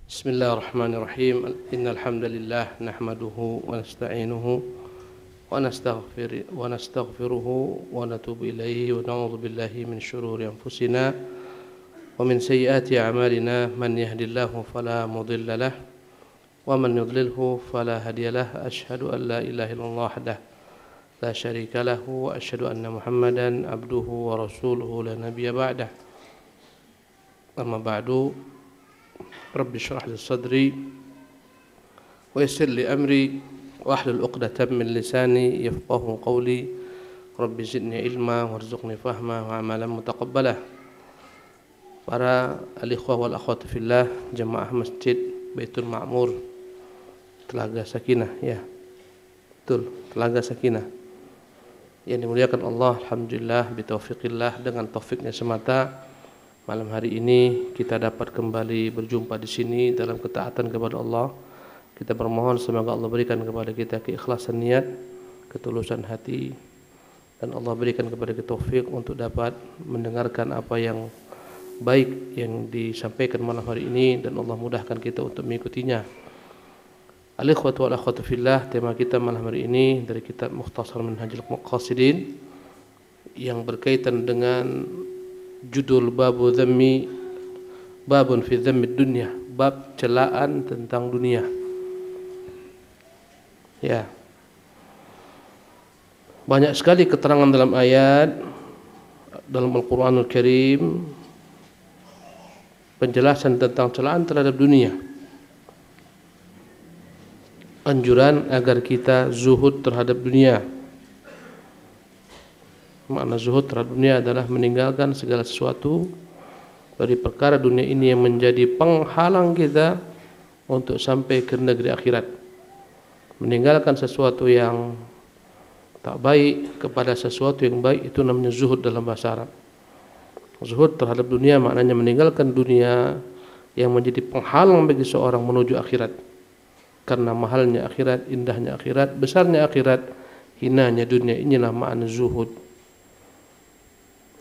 Bismillahirrahmanirrahim. Innal hamdalillah nahmaduhu wa nasta'inuhu wa nastaghfiruhu wa natubu ilaihi wa na'udzu billahi min shururi anfusina wa min sayyiati a'malina man yahdihillahu fala mudilla lahu wa man yudlilhu fala hadiya lahu. Asyhadu an la ilaha illallah wahdahu la syarika lahu wa asyhadu anna Muhammadan abduhu wa rasuluhu la nabiyya ba'dahu. Amma ba'du. Rabbi syrah li sadri wa yassir li amri wa ahlul 'uqdatam min lisani yafqahu qawli. Rabbi zidni ilma warzuqni fahma wa amalan mutaqabbalah. Para al-ikhwah wal akhwat fillah, jemaah Masjid Baitul Ma'mur Telaga Sakinah, ya. Betul, Telaga Sakinah. Yang dimuliakan Allah, alhamdulillah bitaufiqillah, dengan taufiknya semata. Malam hari ini kita dapat kembali berjumpa di sini dalam ketaatan kepada Allah. Kita bermohon semoga Allah berikan kepada kita keikhlasan niat, ketulusan hati, dan Allah berikan kepada kita taufik untuk dapat mendengarkan apa yang baik yang disampaikan malam hari ini, dan Allah mudahkan kita untuk mengikutinya. Al-ikhwatu wal akhwatu fillah, tema kita malam hari ini dari kitab Mukhtasar Minhajul Muqasidin yang berkaitan dengan judul babun fi dhammi dunya, bab celaan tentang dunia. Ya. Banyak sekali keterangan dalam ayat dalam Al-Qur'anul Karim, penjelasan tentang celaan terhadap dunia. Anjuran agar kita zuhud terhadap dunia. Makna zuhud terhadap dunia adalah meninggalkan segala sesuatu dari perkara dunia ini yang menjadi penghalang kita untuk sampai ke negeri akhirat. Meninggalkan sesuatu yang tak baik kepada sesuatu yang baik, itu namanya zuhud dalam bahasa Arab. Zuhud terhadap dunia maknanya meninggalkan dunia yang menjadi penghalang bagi seorang menuju akhirat. Karena mahalnya akhirat, indahnya akhirat, besarnya akhirat, hinanya dunia, inilah makna zuhud.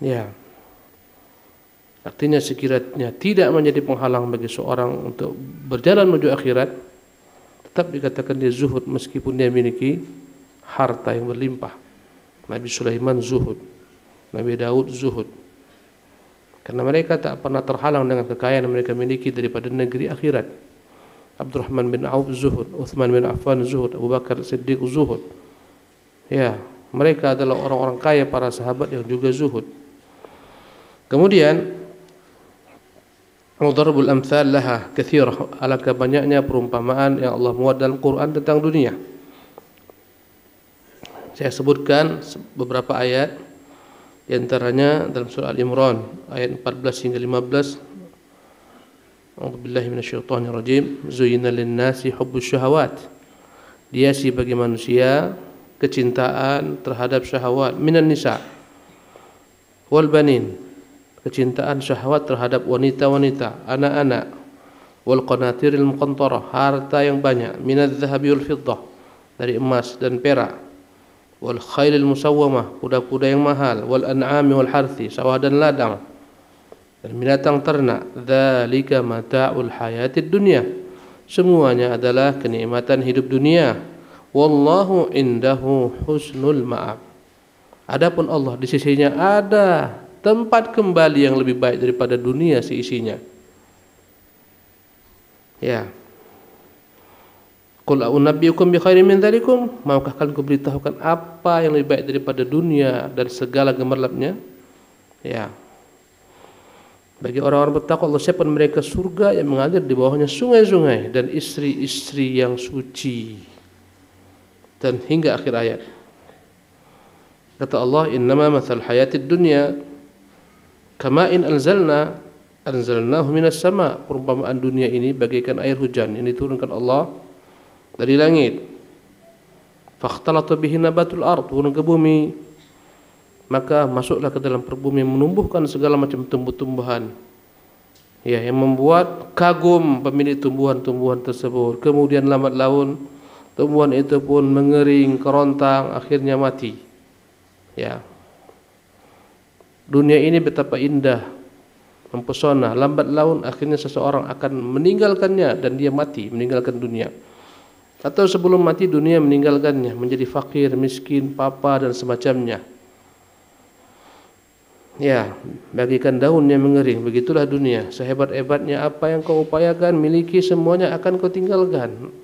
Ya, artinya sekiranya tidak menjadi penghalang bagi seorang untuk berjalan menuju akhirat, tetap dikatakan dia zuhud meskipun dia memiliki harta yang berlimpah. Nabi Sulaiman zuhud, Nabi Daud zuhud, karena mereka tak pernah terhalang dengan kekayaan yang mereka miliki daripada negeri akhirat. Abdurrahman bin Auf zuhud, Uthman bin Affan zuhud, Abu Bakar Siddiq zuhud. Ya, mereka adalah orang-orang kaya, para sahabat yang juga zuhud. Kemudian Mudarrabul amthal laha katsirah, alangkah banyaknya perumpamaan yang Allah muat dalam Quran tentang dunia. Saya sebutkan beberapa ayat, di antaranya dalam surah Al-Imran ayat 14 hingga 15. A'udzubillahi minasyaitonir rajim. Zuyyina lin-nasi hubbus syahawat. Dihiasi bagi manusia kecintaan terhadap syahwat, minan nisa wal banin, kecintaan syahwat terhadap wanita-wanita, anak-anak, wal qanatiril muqantarah, harta yang banyak, minadz zahabi wal fiddah, dari emas dan perak, wal khailil musawwamah, kuda-kuda yang mahal, wal an'ami wal harthi, sawah dan ladang, dan binatang ternak. Dzalika mata'ul hayatid dunya, semuanya adalah kenikmatan hidup dunia. Wallahu indahu husnul ma'ab, adapun Allah di sisinya ada tempat kembali yang lebih baik daripada dunia seisinya. Ya. Qul a'unabbiukum bi khairin min dzalikum, maukah kalian kuberitahukan apa yang lebih baik daripada dunia dan segala gemerlapnya? Ya. Bagi orang-orang bertakwa Allah siapkan mereka surga yang mengalir di bawahnya sungai-sungai dan istri-istri yang suci. Dan hingga akhir ayat. Kata Allah, innama mathal hayatid dunya kama'in anzalnahu minas sama. Perumpamaan dunia ini bagaikan air hujan yang diturunkan Allah dari langit. Fakhtalata bihi nabatul ard, turun ke bumi, maka masuklah ke dalam perbumi, menumbuhkan segala macam tumbuh-tumbuhan. Ya, yang membuat kagum pemilik tumbuhan-tumbuhan tersebut. Kemudian lambat laun tumbuhan itu pun mengering, kerontang, akhirnya mati. Ya. Dunia ini betapa indah, mempesona, lambat laun akhirnya seseorang akan meninggalkannya dan dia mati, meninggalkan dunia. Atau sebelum mati dunia meninggalkannya, menjadi fakir, miskin, papa dan semacamnya. Ya, bagikan daun yang mengering, begitulah dunia. Sehebat-hebatnya apa yang kau upayakan, miliki, semuanya akan kau tinggalkan.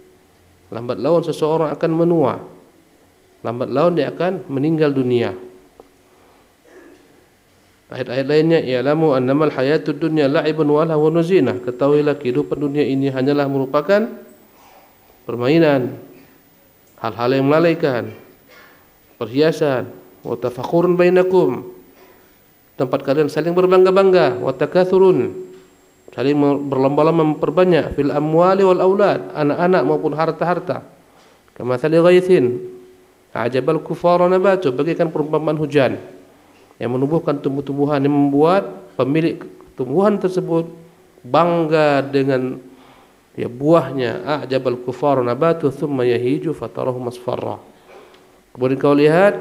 Lambat laun seseorang akan menua. Lambat laun dia akan meninggal dunia. Ayat-ayat lainnya, ya'lamu annamal hayatud dunya la'ibun wa lahwun wa zinah. Ketahuilah kehidupan dunia ini hanyalah merupakan permainan, hal-hal yang melalaikan, perhiasan, wa tafakhurun bainakum, tempat kalian saling berbangga-bangga, wa takathurun, saling berlomba-lomba memperbanyak, fil amwali wal aulad, anak-anak maupun harta-harta. Kama thali ghaithin a'jabal kufara nabatu, bagaikan perumpamaan hujan yang menumbuhkan tumbuh-tumbuhan, yang membuat pemilik tumbuhan tersebut bangga dengan buahnya. A'jabal kufara nabatu thumma yahiju fatarahu masfarra. Kemudian kau lihat,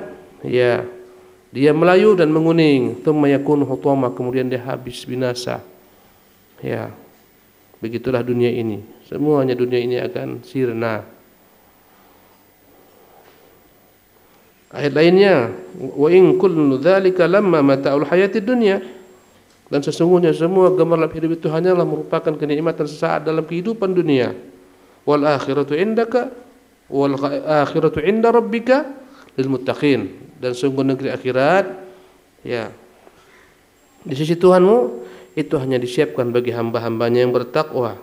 dia melayu dan menguning. Thumma yakunu hutama, kemudian dia habis binasa. Begitulah dunia ini. Semuanya dunia ini akan sirna. Ayat lainnya, wa in kullu dzalika lamma mata'ul hayatid dunya, dan sesungguhnya semua gemerlap hidup itu hanyalah merupakan kenikmatan sesaat dalam kehidupan dunia. Wal akhiratu indaka wal akhiratu inda rabbika lil muttaqin, dan sungguh negeri akhirat di sisi Tuhanmu itu hanya disiapkan bagi hamba-hambanya yang bertakwa.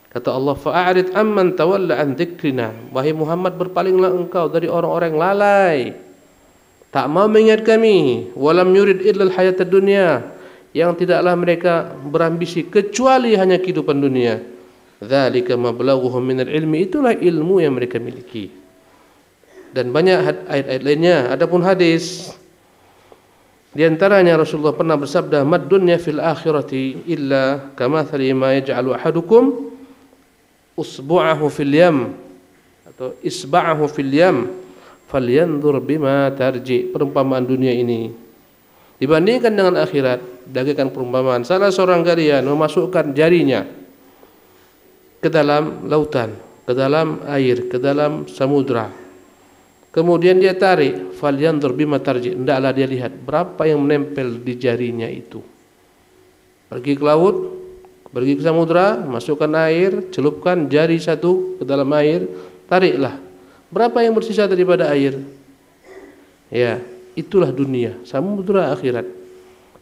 Kata Allah, fa'arid amman tawalla an dzikrina, wahai Muhammad, berpalinglah engkau dari orang-orang yang lalai, tak mau mengingat kami, walam yurid illal hayatad dunya, yang tidaklah mereka berambisi kecuali hanya kehidupan dunia. Dzalika mablaghuhum minal ilmi, itulah ilmu yang mereka miliki. Dan banyak ayat-ayat lainnya. Adapun hadis, di antaranya Rasulullah pernah bersabda, mad dunya fil akhirati illa kamathali ma yaj'alu ahadukum usbu'ahu fil yam, atau isba'ahu fil yam falyanzur bima tarji. Perumpamaan dunia ini dibandingkan dengan akhirat bagaikan perumpamaan salah seorang kalian memasukkan jarinya ke dalam lautan, ke dalam air, ke dalam samudra, kemudian dia tarik, falyanzur bima tarji, hendaklah dia lihat berapa yang menempel di jarinya itu. Pergi ke laut, pergi ke samudra, masukkan air, celupkan jari satu ke dalam air, tariklah. Berapa yang bersisa daripada air? Itulah dunia, samudra akhirat.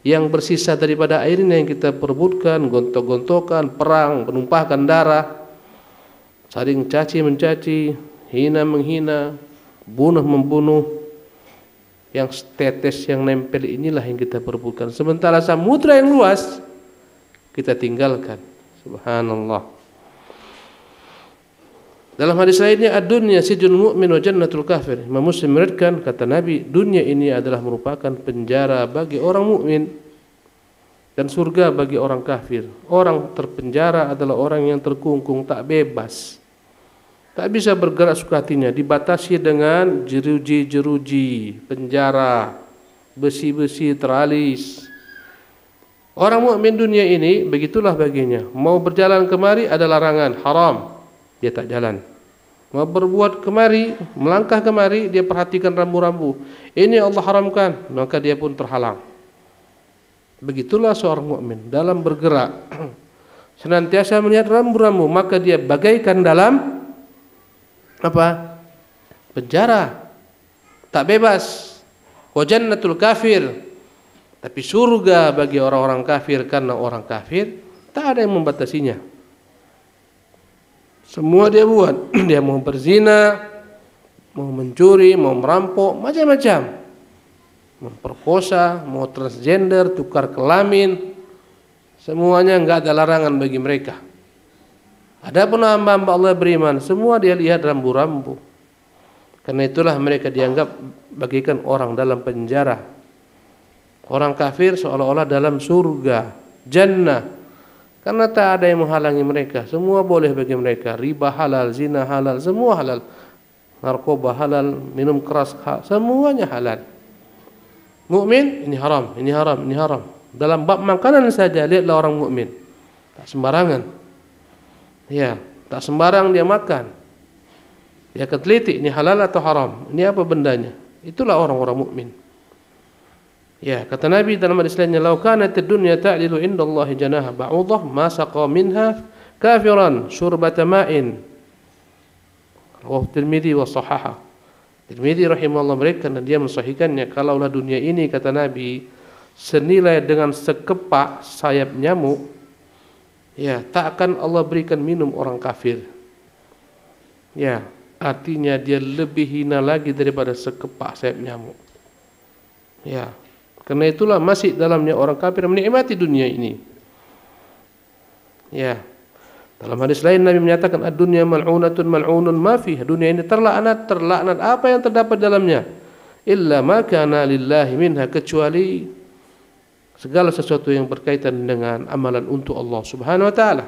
Yang bersisa daripada air ini yang kita perebutkan, gontok-gontokan, perang, menumpahkan darah, saling caci mencaci, hina menghina, bunuh membunuh. Yang tetes yang nempel inilah yang kita perebutkan. Sementara samudra yang luas kita tinggalkan. Subhanallah. Dalam hadis lainnya, ad-dunya sijnul mu'min wa jannatul kafir. Imam Muslim meriwayatkan, kata Nabi, dunia ini adalah merupakan penjara bagi orang mukmin dan surga bagi orang kafir. Orang terpenjara adalah orang yang terkungkung, tak bebas, tak bisa bergerak suka hatinya, dibatasi dengan jeruji-jeruji penjara, besi-besi teralis. Orang mukmin dunia ini begitulah baginya. Mau berjalan kemari ada larangan, haram, dia tak jalan. Mau berbuat kemari, melangkah kemari, dia perhatikan rambu-rambu. Ini Allah haramkan, maka dia pun terhalang. Begitulah seorang mukmin dalam bergerak, senantiasa melihat rambu-rambu, maka dia bagaikan dalam penjara, tak bebas. Wa jannatul kafir, tapi surga bagi orang-orang kafir, karena orang kafir tak ada yang membatasinya. Semua dia buat. Dia mau berzina, mau mencuri, mau merampok, macam-macam, memperkosa, mau transgender, tukar kelamin, semuanya enggak ada larangan bagi mereka. Adapun hamba-hamba Allah beriman, semua dia lihat rambu-rambu. Karena itulah mereka dianggap bagaikan orang dalam penjara. Orang kafir seolah-olah dalam surga, jannah, karena tak ada yang menghalangi mereka. Semua boleh bagi mereka. Riba halal, zina halal, semua halal. Narkoba halal, minum keras halal, semuanya halal. Mukmin ini haram, ini haram, ini haram. Dalam bab makanan saja lihatlah orang mukmin. Tak sembarangan. Ya, tak sembarang dia makan. Dia akan teliti ini halal atau haram. Ini apa bendanya? Itulah orang-orang mukmin. Ya, kata Nabi dalam hadis lainnya, "Lau kanat ad-dunya ta'dilu indallahi janaha ba'udah, ma saqa minha kafiran syurbata ma'in." Rawahu Tirmidzi wa sahaha. Tirmidzi rahimahullah mereka dan dia mensahihkannya, kalaulah dunia ini kata Nabi senilai dengan sekepak sayap nyamuk, ya, tak akan Allah berikan minum orang kafir. Ya, artinya dia lebih hina lagi daripada sekepak sayap nyamuk. Ya, karena itulah masih dalamnya orang kafir menikmati dunia ini. Ya. Dalam hadis lain Nabi menyatakan ad-dunya mal'unatun mal'unun ma fiha. Dunia ini terlaknat, terlaknat apa yang terdapat dalamnya. Illa ma kana lillahi minha, kecuali segala sesuatu yang berkaitan dengan amalan untuk Allah Subhanahu wa taala.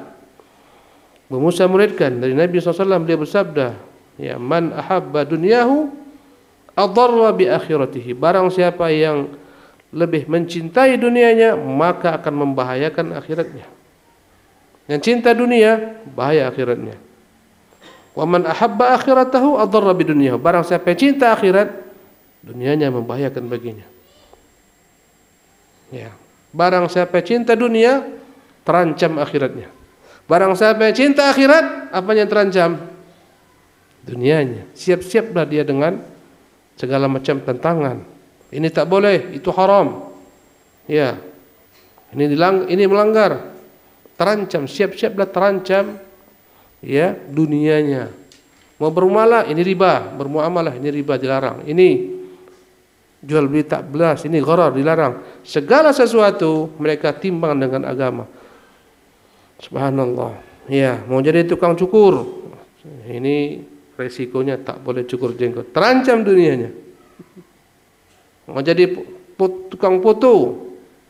Abu Musa muridkan dari Nabi SAW, dia bersabda, ya, man ahabba dunyahu adarra bi akhiratihi. Barang siapa yang lebih mencintai dunianya, maka akan membahayakan akhiratnya. Yang cinta dunia, bahaya akhiratnya. Wa man ahabba akhiratahu adarra bi dunyahu. Barang siapa yang cinta akhirat, dunianya membahayakan baginya. Ya. Barang siapa yang cinta dunia, terancam akhiratnya. Barang siapa yang cinta akhirat, apanya yang terancam? Dunianya. Siap-siaplah dia dengan segala macam tantangan. Ini tak boleh, itu haram. Ya. Ini melanggar. Terancam, siap-siaplah terancam, ya, dunianya. Mau bermuamalah, ini riba. Bermuamalah, ini riba, dilarang. Ini jual beli tak belas, ini gharar, dilarang. Segala sesuatu mereka timbang dengan agama. Subhanallah. Ya, mau jadi tukang cukur, ini resikonya tak boleh cukur jenggot. Terancam dunianya. Mau jadi tukang foto,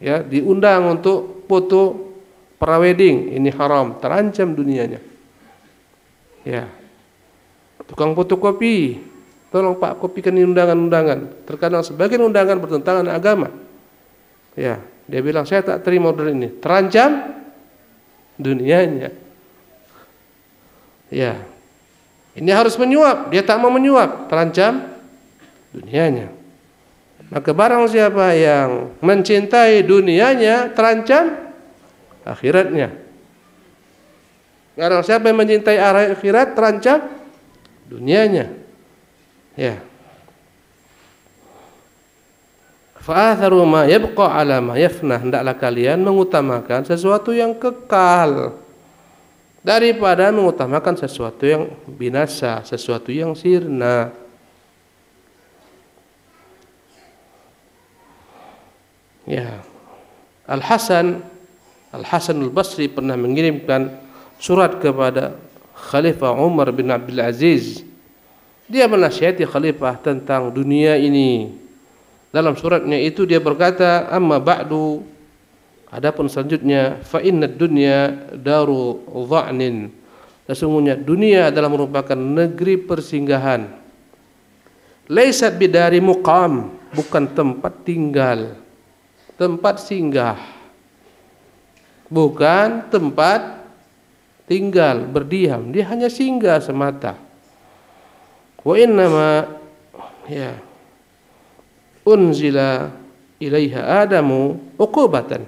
ya, diundang untuk foto prawedding, ini haram, terancam dunianya. Ya. Tukang fotokopi, tolong Pak kopikan ini undangan-undangan. Terkadang sebagian undangan bertentangan dengan agama. Ya, dia bilang saya tak terima order ini, terancam dunianya. Ya. Ini harus menyuap, dia tak mau menyuap, terancam dunianya. Maka barang siapa yang mencintai dunianya, terancam akhiratnya. Barang siapa yang mencintai akhirat, terancam dunianya. Ya. Fa'atharu ma yabqa ala ma yafnah. Hendaklah kalian mengutamakan sesuatu yang kekal daripada mengutamakan sesuatu yang binasa, sesuatu yang sirna. Ya. Al-Hasan Al-Basri pernah mengirimkan surat kepada Khalifah Umar bin Abdul Aziz. Dia menasihati Khalifah tentang dunia ini. Dalam suratnya itu dia berkata, amma ba'du, adapun selanjutnya, fa inna dunya daru dha'nin. Sesungguhnya dunia adalah merupakan negeri persinggahan. Laisat bidari muqam, bukan tempat tinggal, tempat singgah. Bukan tempat tinggal, berdiam. Dia hanya singgah semata. Wa innama, ya, unzila ilaiha Adamu uqubatan.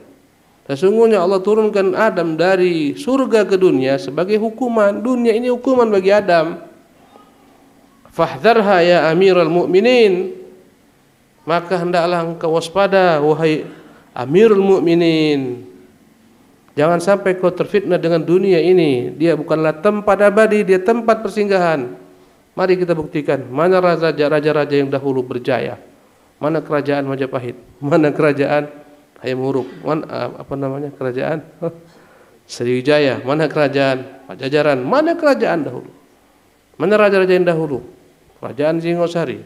Sesungguhnya Allah turunkan Adam dari surga ke dunia sebagai hukuman. Dunia ini hukuman bagi Adam. Fahdharha ya amiral mu'minin. Maka hendaklah engkau waspada, wahai amirul mu'minin. Jangan sampai kau terfitnah dengan dunia ini. Dia bukanlah tempat abadi, dia tempat persinggahan. Mari kita buktikan mana raja-raja yang dahulu berjaya. Mana kerajaan Majapahit, mana kerajaan Hayam Wuruk, mana kerajaan Sriwijaya, mana kerajaan Pajajaran, mana kerajaan dahulu. Mana raja-raja yang dahulu? Kerajaan Singosari.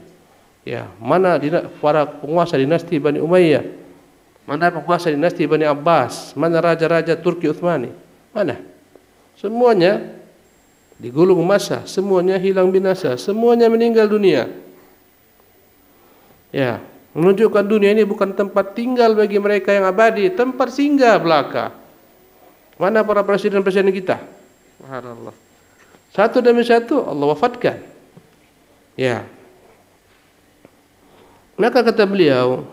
Ya, mana para penguasa dinasti Bani Umayyah? Mana penguasa dinasti Bani Abbas? Mana raja-raja Turki Utsmani? Mana? Semuanya digulung masa, semuanya hilang binasa, semuanya meninggal dunia. Ya, Menunjukkan dunia ini bukan tempat tinggal bagi mereka yang abadi, tempat singgah belaka. Mana para presiden-presiden kita? Subhanallah. Satu demi satu Allah wafatkan. Ya. Maka kata beliau,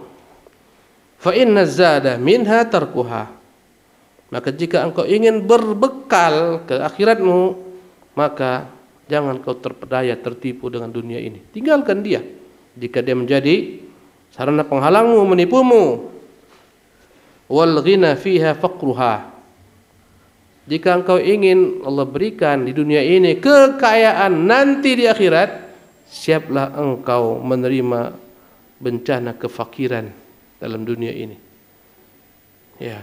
fa inna zada minha tarkuha. Maka jika engkau ingin berbekal ke akhiratmu, maka jangan kau terpedaya tertipu dengan dunia ini. Tinggalkan dia jika dia menjadi sarana penghalangmu, menipumu. Wal ghina fiha faqruha. Jika engkau ingin Allah berikan di dunia ini kekayaan nanti di akhirat, siaplah engkau menerima bencana kefakiran dalam dunia ini. Ya.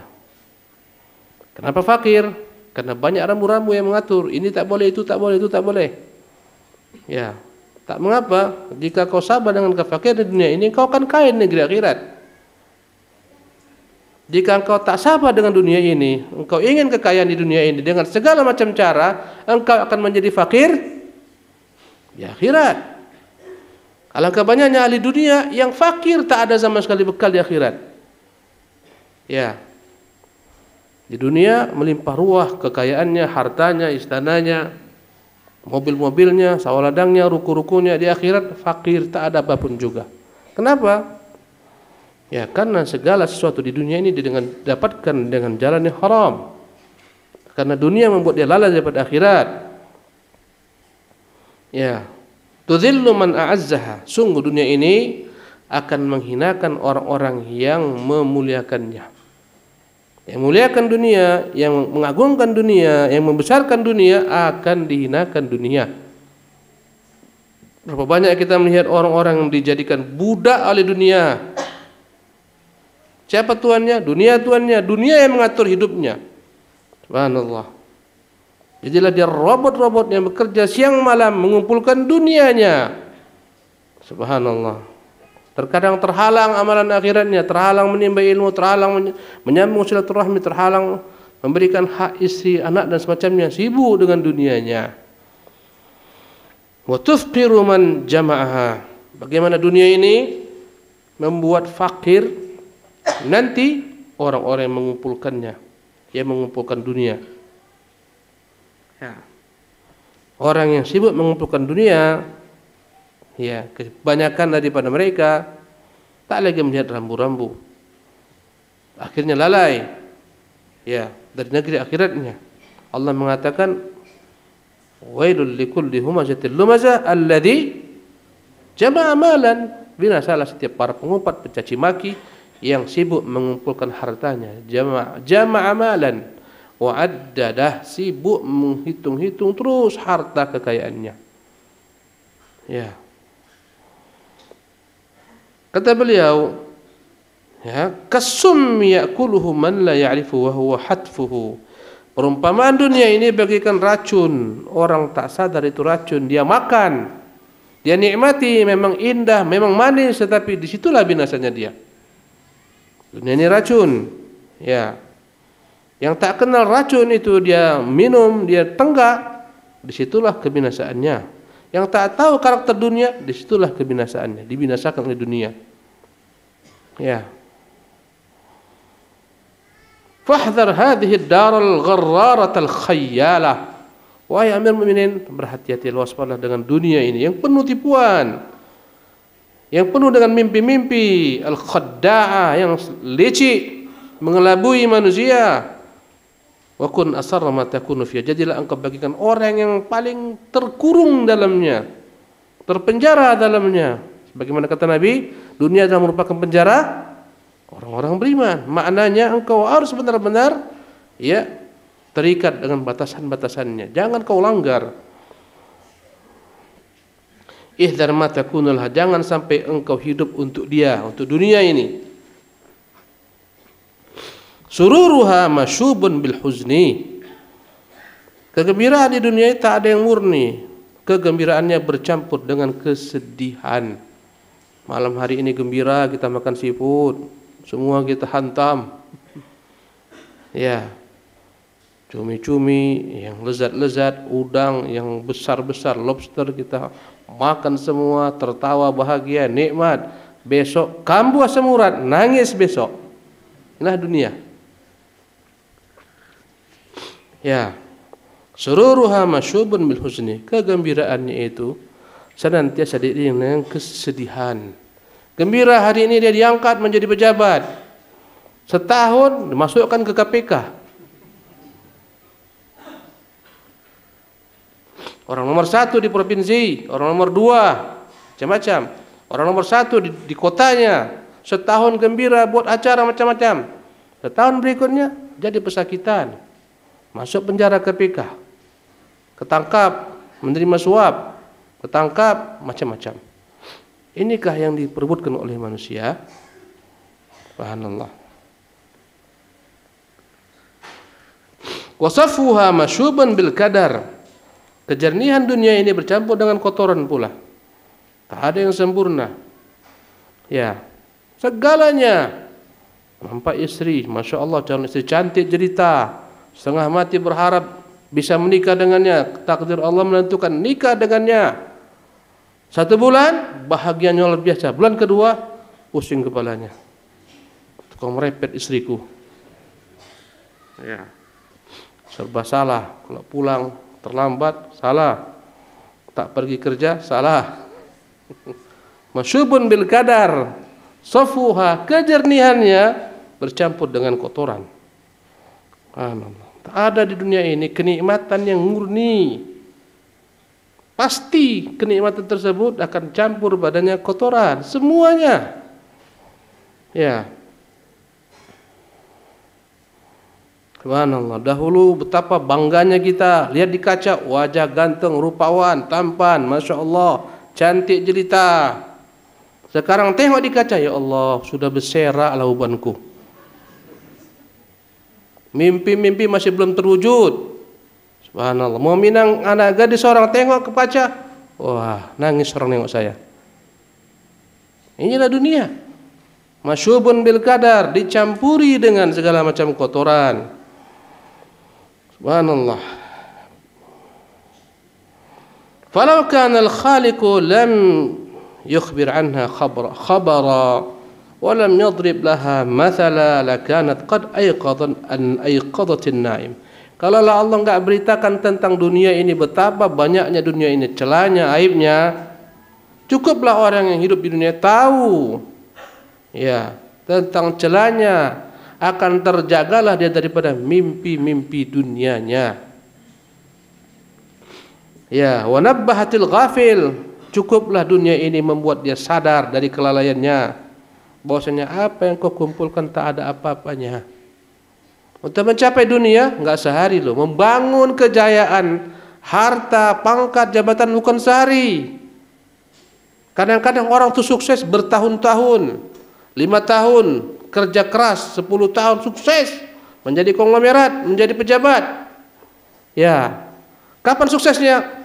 Kenapa fakir? Karena banyak rambu-rambu yang mengatur, ini tak boleh, itu tak boleh, itu tak boleh. Ya. Tak mengapa, jika kau sabar dengan kefakiran di dunia ini, kau akan kaya di negeri akhirat. Jika engkau tak sabar dengan dunia ini, engkau ingin kekayaan di dunia ini dengan segala macam cara, engkau akan menjadi fakir di akhirat. Alangkah banyaknya ahli dunia yang fakir, tak ada sama sekali bekal di akhirat. Ya. Di dunia melimpah ruah kekayaannya, hartanya, istananya, mobil-mobilnya, sawaladangnya, ruku-rukunya. Di akhirat fakir, tak ada apapun juga. Kenapa? Ya, karena segala sesuatu di dunia ini didapatkan dengan jalan yang haram. Karena dunia membuat dia lalai daripada akhirat. Ya. Tudhillu man a'azzaha. Sungguh dunia ini akan menghinakan orang-orang yang memuliakannya. Yang memuliakan dunia, yang mengagungkan dunia, yang membesarkan dunia akan dihinakan dunia. Berapa banyak kita melihat orang-orang yang dijadikan budak oleh dunia. Siapa tuannya? Dunia tuannya. Dunia yang mengatur hidupnya. Subhanallah. Jadilah dia robot-robot yang bekerja siang malam mengumpulkan dunianya. Subhanallah. Terkadang terhalang amalan akhiratnya, terhalang menimba ilmu, terhalang menyambung silaturahmi, terhalang memberikan hak istri, anak dan semacamnya, sibuk dengan dunianya. Wa tufqiru man jama'aha. Bagaimana dunia ini membuat fakir nanti orang-orang yang mengumpulkannya, yang mengumpulkan dunia. Ya. Orang yang sibuk mengumpulkan dunia, ya, kebanyakan daripada mereka tak lagi melihat rambu-rambu. Akhirnya lalai, ya, dari negeri akhiratnya. Allah mengatakan, wailul likulli humazatil lumazah alladzi jama'a malan. Binasalah setiap para pengumpat, pencaci maki yang sibuk mengumpulkan hartanya. Jama'a malan. Wa'addadah, sibuk menghitung-hitung terus harta kekayaannya. Ya. Kata beliau, ya, kasum ya'kuluhu man la ya'rifu wa huwa hatfuhu. Perumpamaan dunia ini bagaikan racun, orang tak sadar itu racun, dia makan, dia nikmati, memang indah, memang manis, tetapi disitulah binasanya dia. Dunia ini racun, ya. Yang tak kenal racun itu dia minum, dia tenggak, disitulah kebinasaannya. Yang tak tahu karakter dunia, disitulah kebinasaannya, dibinasakan oleh dunia. Ya. Fahdhar hadhihi ad-daral gharraratal khayyalah. Wahai Amir Mukminin, berhati-hati, waspada dengan dunia ini yang penuh tipuan, yang penuh dengan mimpi-mimpi, al-khadda'ah, yang licik, mengelabui manusia. Wa kun asarra ma takunu fiha. Jadilah engkau bagikan orang yang paling terkurung dalamnya, terpenjara dalamnya. Sebagaimana kata Nabi, dunia adalah merupakan penjara orang-orang beriman. Maknanya engkau harus benar-benar, ya, terikat dengan batasan-batasannya. Jangan kau langgar. Ihdar ma takunul, jangan sampai engkau hidup untuk dia, untuk dunia ini. Sururuha masyubun bil huzni. Kegembiraan di dunia ini tak ada yang murni. Kegembiraannya bercampur dengan kesedihan. Malam hari ini gembira, kita makan seafood, semua kita hantam. Ya. Cumi-cumi yang lezat-lezat, udang yang besar-besar, lobster kita makan semua, tertawa bahagia, nikmat. besok kambuh asam urat, nangis besok. Inilah dunia. Ya, sururuha masyubun bil husni. Kegembiraannya itu senantiasa diiringi dengan kesedihan. Gembira hari ini dia diangkat menjadi pejabat. Setahun dimasukkan ke KPK. Orang nomor 1 di provinsi, orang nomor 2, macam-macam. Orang nomor 1 di kotanya, setahun gembira buat acara macam-macam. Setahun berikutnya jadi pesakitan, masuk penjara KPK, ketangkap menerima suap, ketangkap macam-macam. Inikah yang diperebutkan oleh manusia? Subhanallah. Wasafuha masyuban bil kadar. Kejernihan dunia ini bercampur dengan kotoran pula. Tak ada yang sempurna. Ya, segalanya. Nampak istri, masya Allah, calon istri cantik jelita, setengah mati berharap bisa menikah dengannya. Takdir Allah menentukan nikah dengannya. 1 bulan bahagianya luar biasa. Bulan kedua pusing kepalanya. Tukang merepet istriku. Ya, serba salah. Kalau pulang terlambat, salah. Tak pergi kerja, salah. Masyubun bil kadar. Safuha, kejernihannya bercampur dengan kotoran. Tak ada di dunia ini kenikmatan yang murni. Pasti kenikmatan tersebut akan campur badannya kotoran, semuanya. Ya. Subhanallah, dahulu betapa bangganya kita lihat di kaca, wajah ganteng, rupawan, tampan, masya Allah, cantik jelita. Sekarang tengok di kaca, ya Allah, sudah berserak laubanku. Mimpi-mimpi masih belum terwujud. Subhanallah, mau minang anak gadis orang tengok ke kaca, wah, nangis orang nengok saya. Inilah dunia. Masyubun bil kadar, dicampuri dengan segala macam kotoran. Subhanallah. Falau kana al-khaliqu lam yukhbir anha khabara wa lam yadrib laha mathala lakanat qad ayqadat an-naim. Kalau Allah enggak beritakan tentang dunia ini, betapa banyaknya dunia ini, celahnya, aibnya, cukuplah orang yang hidup di dunia tahu ya tentang celahnya, akan terjagalah dia daripada mimpi-mimpi dunianya. Ya, wa nabbahatil ghafil, cukuplah dunia ini membuat dia sadar dari kelalaiannya, bahwasanya apa yang kau kumpulkan tak ada apa-apanya. Untuk mencapai dunia enggak sehari loh, membangun kejayaan, harta, pangkat, jabatan bukan sehari. Kadang-kadang orang tuh sukses bertahun-tahun, 5 tahun kerja keras, 10 tahun sukses menjadi konglomerat, menjadi pejabat. Ya, kapan suksesnya?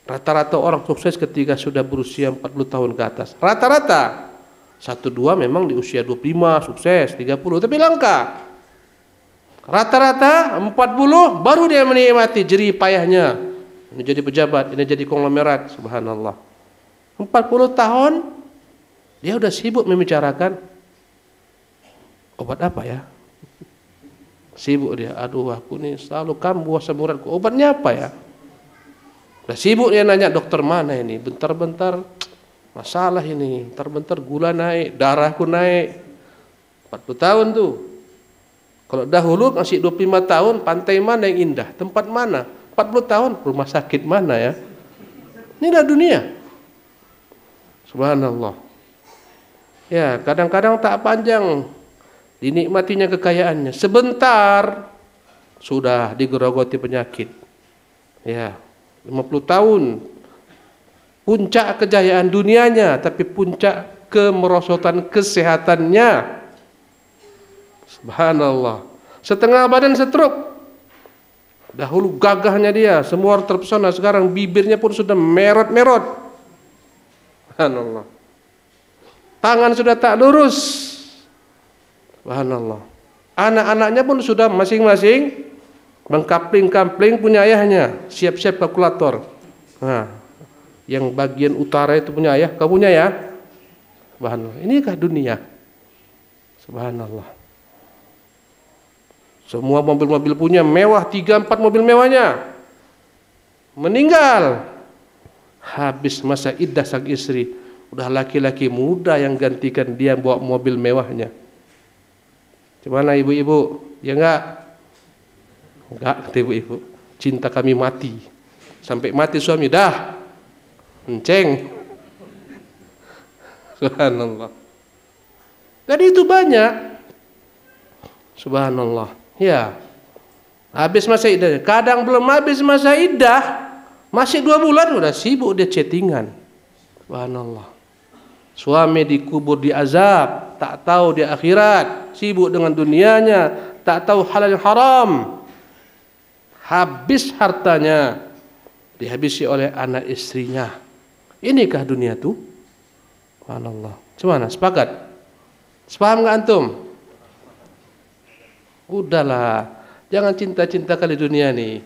Rata-rata orang sukses ketika sudah berusia 40 tahun ke atas. Rata-rata 1-2 memang di usia 25 sukses, 30 tapi langka. Rata-rata 40 baru dia menikmati jerih payahnya. Ini jadi pejabat, ini jadi konglomerat, subhanallah. 40 tahun dia udah sibuk membicarakan obat apa ya? Sibuk dia, aduh aku nih selalu kambuh asam uratku, obatnya apa ya? Udah sibuk dia nanya dokter mana ini, bentar-bentar masalah ini, bentar-bentar gula naik, darahku naik. 40 tahun tuh. Kalau dahulu masih 25 tahun, pantai mana yang indah, tempat mana? 40 tahun, rumah sakit mana ya? Inilah dunia. Subhanallah. Ya, kadang-kadang tak panjang dinikmatinya kekayaannya. Sebentar sudah digerogoti penyakit. Ya, 50 tahun puncak kejayaan dunianya, tapi puncak kemerosotan kesehatannya. Subhanallah. Setengah badan stroke. Dahulu gagahnya dia, semua orang terpesona, sekarang bibirnya pun sudah merot-merot. Subhanallah. Tangan sudah tak lurus. Subhanallah. Anak-anaknya pun sudah masing-masing mengkapling-kapling punya ayahnya, siap-siap kalkulator. Nah, yang bagian utara itu punya ayah, kau punya ya? Subhanallah. Inikah dunia? Subhanallah. Semua mobil-mobil punya mewah, 3-4 mobil mewahnya. Meninggal. Habis masa iddah sang istri, udah laki-laki muda yang gantikan dia bawa mobil mewahnya. Gimana ibu-ibu? Ya enggak? Enggak, kata ibu-ibu. Cinta kami mati. Sampai mati suami dah. Enceng. Subhanallah. Dan itu banyak. Subhanallah. Ya. Habis masa iddah. Kadang belum habis masa iddah, masih 2 bulan udah sibuk dia chattingan. Subhanallah. Suami dikubur di azab, tak tahu di akhirat, sibuk dengan dunianya, tak tahu halal dan haram. Habis hartanya, dihabisi oleh anak istrinya. Inikah dunia tuh? Subhanallah. Gimana? Sepakat? Sepaham nggak antum? Udahlah, jangan cinta-cinta kali dunia nih.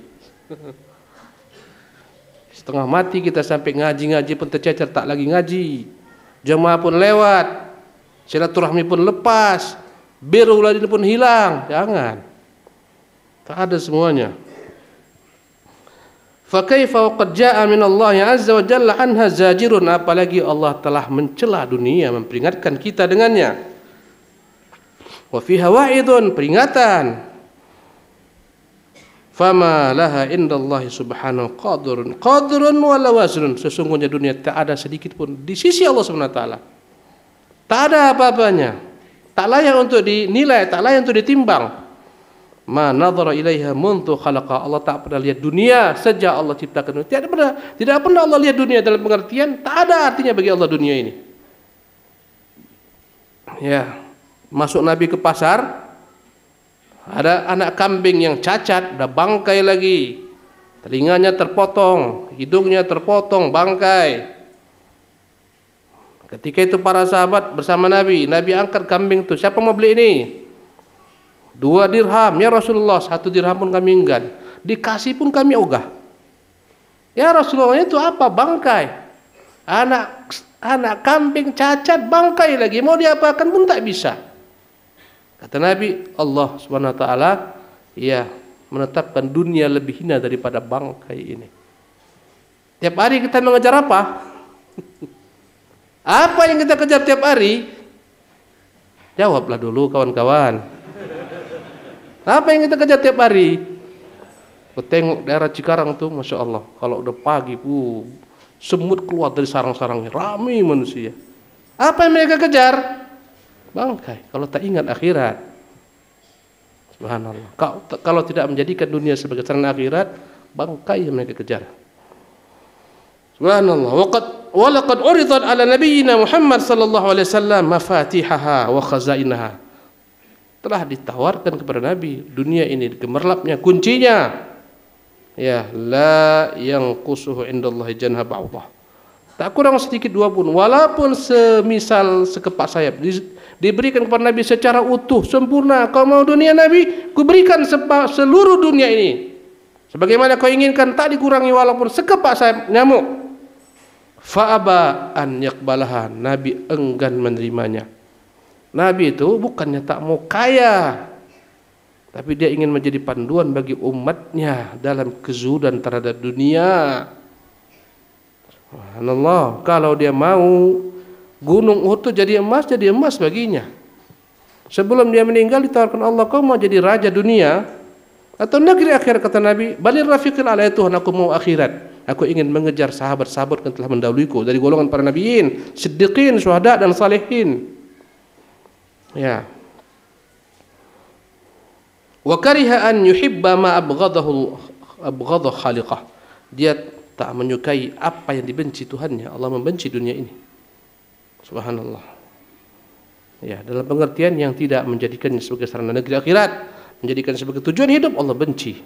Setengah mati kita sampai ngaji-ngaji pun tercecer, tak lagi ngaji. Jemaah pun lewat, silaturahmi pun lepas, birrul walidain pun hilang. Jangan. Tak ada semuanya. Fa kaifa wa qad jaa'a min Allah azza wa jalla anha zajirun, apalagi Allah telah mencela dunia, memperingatkan kita dengannya. Wa fiha wa'idun, peringatan. Fama laha indallahi subhanahu qadrun wala wazrun, sesungguhnya dunia tak ada sedikit pun di sisi Allah Subhanahu wa taala. Tak ada apa-apanya. Tak layak untuk dinilai, tak layak untuk ditimbang. Ma nadhara ilaiha mundu khalaqa, Allah tak pernah lihat dunia sejak Allah ciptakan dunia. Tidak pernah Allah lihat dunia dalam pengertian tak ada artinya bagi Allah dunia ini. Ya, masuk Nabi ke pasar, ada anak kambing yang cacat, ada bangkai lagi. Telinganya terpotong, hidungnya terpotong, bangkai. Ketika itu para sahabat bersama Nabi, Nabi angkat kambing itu, siapa mau beli ini? 2 dirham, ya Rasulullah. 1 dirham pun kami enggan. Dikasih pun kami ogah. Ya Rasulullah, itu apa? Bangkai. Anak kambing cacat, bangkai lagi. Mau diapakan pun tak bisa. Kata Nabi, Allah Subhanahu wa taala ya menetapkan dunia lebih hina daripada bangkai ini. Tiap hari kita mengejar apa? Apa yang kita kejar tiap hari? Jawablah dulu kawan-kawan. Apa yang kita kejar tiap hari? Kau tengok daerah Cikarang tuh, Masya Allah. Kalau udah pagi, semut keluar dari sarang-sarangnya, ramai manusia. Apa yang mereka kejar? Bangkai. Kalau tak ingat akhirat. Subhanallah. Kalau tidak menjadikan dunia sebagai sarana akhirat, bangkai yang mereka kejar. Subhanallah. Walaqad uridat ala nabiyyina Muhammad sallallahu alaihi wasallam mafatihaha wa khazainaha. Telah ditawarkan kepada Nabi dunia ini, gemerlapnya, kuncinya. Ya, la yanqusuhu indallahi janha ba'dhah. Tak kurang sedikit 2 pun, walaupun semisal sekepak sayap diberikan kepada Nabi secara utuh, sempurna. Kau mau dunia Nabi, kuberikan seluruh dunia ini. Sebagaimana kau inginkan, tak dikurangi walaupun sekepak sayap nyamuk. Fa'aba an yaqbalaha, Nabi enggan menerimanya. Nabi itu bukannya tak mau kaya, tapi dia ingin menjadi panduan bagi umatnya dalam kezuhudan terhadap dunia. Subhanallah, kalau dia mau gunung Uhud jadi emas baginya. Sebelum dia meninggal ditawarkan Allah, kau mau jadi raja dunia atau negeri akhirat? Kata Nabi, balir rafiqil ala Tuhan, aku mau akhirat. Aku ingin mengejar sahabat-sahabat yang telah mendahuluiku dari golongan para nabiin, siddiqin, syuhada dan salihin. Ya. Wa kariha an yuhibba ma abghadha khaliqah. Dia tak menyukai apa yang dibenci Tuhannya. Allah membenci dunia ini. Subhanallah. Ya, dalam pengertian yang tidak menjadikannya sebagai sarana negeri akhirat, menjadikan sebagai tujuan hidup, Allah benci.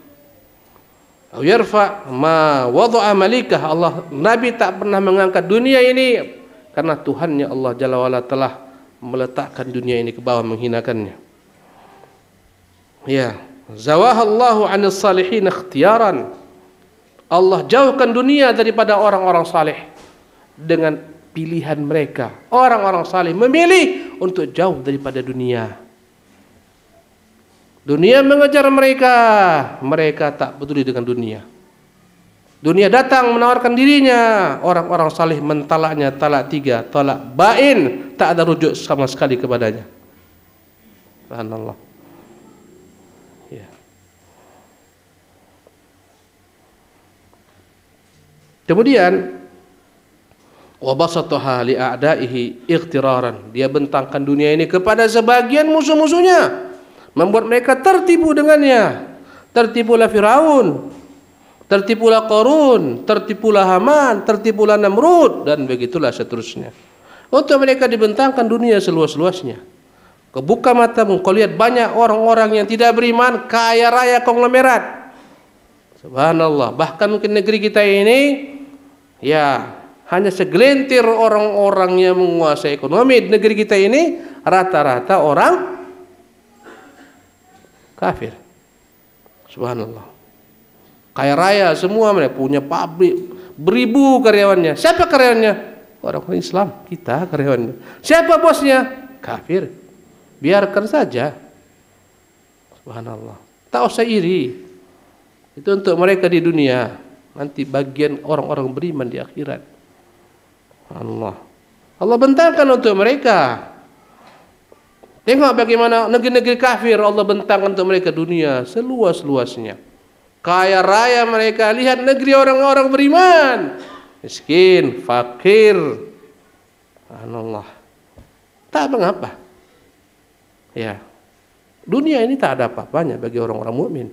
Au yarfa ma wada'a malikah, Allah, Nabi tak pernah mengangkat dunia ini karena Tuhannya Allah Jalla wa'ala telah meletakkan dunia ini ke bawah, menghinakannya. Ya, zawahallahu 'anil salihin ikhtiyaran. Allah jauhkan dunia daripada orang-orang saleh dengan pilihan mereka. Orang-orang saleh memilih untuk jauh daripada dunia. Dunia mengejar mereka, mereka tak peduli dengan dunia. Dunia datang menawarkan dirinya, orang-orang saleh mentalaknya talak 3, talak bain, tak ada rujuk sama sekali kepadanya. Subhanallah. Ya. Kemudian wabasataha li a'daihi ightiraran, dia bentangkan dunia ini kepada sebagian musuh-musuhnya, membuat mereka tertipu dengannya. Tertipulah Firaun, tertipulah Qarun, tertipulah Haman, tertipulah Namrud, dan begitulah seterusnya. Untuk mereka dibentangkan dunia seluas-luasnya. Kebuka matamu, kau lihat banyak orang-orang yang tidak beriman, kaya raya konglomerat. Subhanallah. Bahkan mungkin negeri kita ini, ya, hanya segelintir orang-orang yang menguasai ekonomi di negeri kita ini, rata-rata orang kafir. Subhanallah. Kaya raya semua, mereka punya pabrik, beribu karyawannya. Siapa karyawannya? Orang-orang Islam, kita karyawannya. Siapa bosnya? Kafir. Biarkan saja. Subhanallah. Tak usah iri. Itu untuk mereka di dunia. Nanti bagian orang-orang beriman di akhirat. Allah. Allah bentangkan untuk mereka. Tengok bagaimana negeri-negeri kafir Allah bentangkan untuk mereka dunia seluas-luasnya. Kaya raya mereka, lihat negeri orang-orang beriman. Miskin, fakir. Allah. Tak mengapa. Ya. Dunia ini tak ada apa-apanya bagi orang-orang mukmin.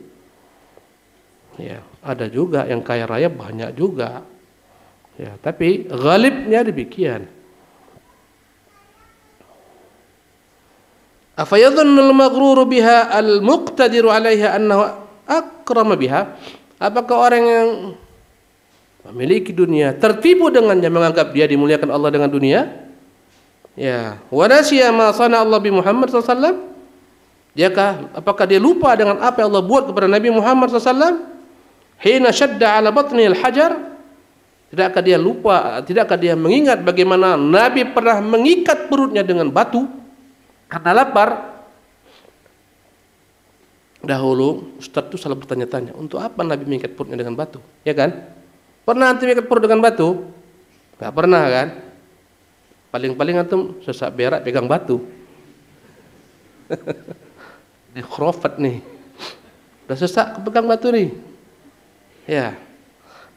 Ya, ada juga yang kaya raya banyak juga. Ya, tapi ghalibnya demikian. Afayadhunnul maghruru biha al-muqtadiru 'alaiha annahu akrama biha? Apakah orang yang memiliki dunia tertipu dengannya menganggap dia dimuliakan Allah dengan dunia? Ya, wa nasiya ma sana Allah bi Muhammad sallallahu alaihi wasallam? Apakah dia lupa dengan apa yang Allah buat kepada Nabi Muhammad sallallahu alaihi wasallam? Hina shadda 'ala batni al-hajar? Tidakkah dia mengingat bagaimana Nabi pernah mengikat perutnya dengan batu karena lapar? Dahulu Ustaz itu selalu bertanya-tanya, untuk apa Nabi mengikat perutnya dengan batu? Ya kan? Pernah antum mengikat perut dengan batu? Enggak pernah kan? Paling-paling antum sesak berak pegang batu. Di khurafat nih. Udah sesak pegang batu nih. Ya.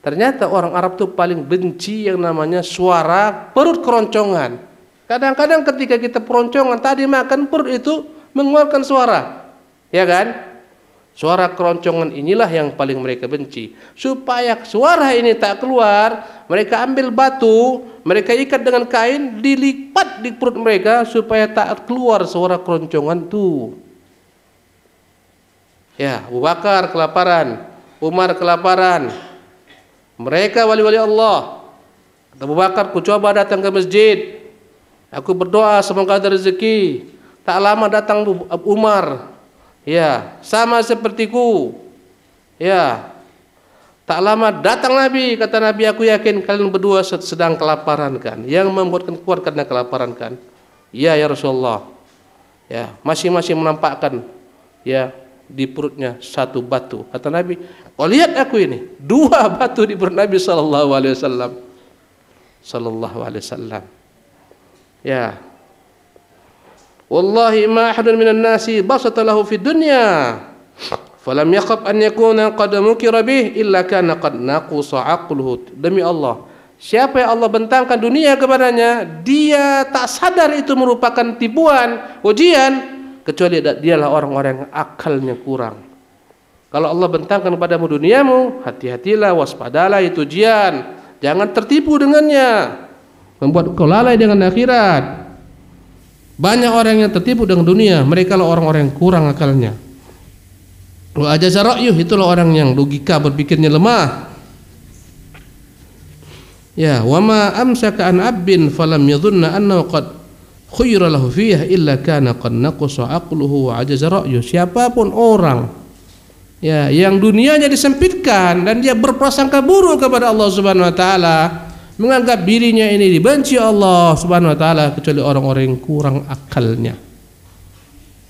Ternyata orang Arab tuh paling benci yang namanya suara perut keroncongan. Kadang-kadang ketika kita peroncongan tadi makan, perut itu mengeluarkan suara. Ya kan? Suara keroncongan inilah yang paling mereka benci. Supaya suara ini tak keluar, mereka ambil batu, mereka ikat dengan kain, dilipat di perut mereka supaya tak keluar suara keroncongan itu. Ya, Abu Bakar kelaparan, Umar kelaparan. Mereka wali-wali Allah. Abu Bakar, ku coba datang ke masjid. Aku berdoa semoga ada rezeki. Tak lama datang Umar. Ya, sama sepertiku. Ya. Tak lama datang Nabi, kata Nabi, aku yakin kalian berdua sedang kelaparan kan. Yang membuatkan kuat karena kelaparan kan. Ya, ya Rasulullah. Ya, masing-masing menampakkan ya di perutnya satu batu. Kata Nabi, "Oh, lihat aku ini, 2 batu di perut Nabi sallallahu alaihi wasallam." Sallallahu alaihi wasallam. Ya. Wallahi ma ahadun minan nasi basata lahu fid dunya falam yaqab an yakuna qad mukira bih illa kana qad naqusa aqluhu. Demi Allah, siapa yang Allah bentangkan dunia kepadanya, dia tak sadar itu merupakan tipuan, ujian, kecuali dialah orang-orang yang akalnya kurang. Kalau Allah bentangkan kepadamu duniamu, hati-hatilah, waspadalah, itu ujian. Jangan tertipu dengannya, membuat kau lalai dengan akhirat. Banyak orang yang tertipu dengan dunia, mereka lah orang-orang yang kurang akalnya. Wa ajaza ra'yuh, itulah orang yang logika berpikirnya lemah. Ya, wa ma amsaka an abin falam yadhunna annahu qad khuyira lahu fiha illa kana qad naqasa aqluhu wa ajaza ra'yuh. Siapapun orang ya yang dunianya disempitkan dan dia berprasangka buruk kepada Allah Subhanahu wa taala, menganggap dirinya ini dibenci Allah Subhanahu wa taala, kecuali orang-orang yang kurang akalnya.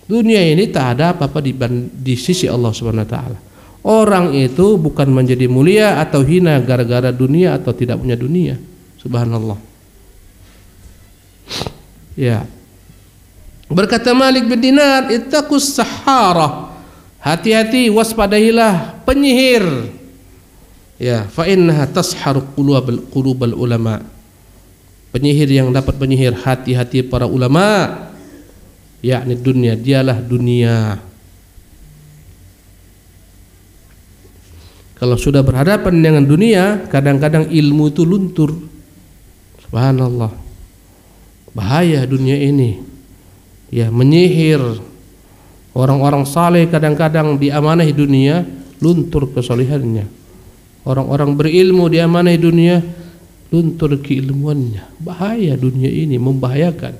Dunia ini tak ada apa-apa di sisi Allah Subhanahu wa taala. Orang itu bukan menjadi mulia atau hina gara-gara dunia atau tidak punya dunia. Subhanallah. Ya. Berkata Malik bin Dinar, ittaqus sahara. Hati-hati, waspadailah penyihir. Ya, fa innaha tasharu qulubal ulama. Penyihir yang dapat menyihir hati-hati para ulama, yakni dunia, dialah dunia. Kalau sudah berhadapan dengan dunia, kadang-kadang ilmu itu luntur. Subhanallah. Bahaya dunia ini. Ya, menyihir orang-orang saleh, kadang-kadang diamanahi dunia, luntur kesalehannya. Orang-orang berilmu diamanahi dunia, luntur keilmuannya. Bahaya dunia ini, membahayakan.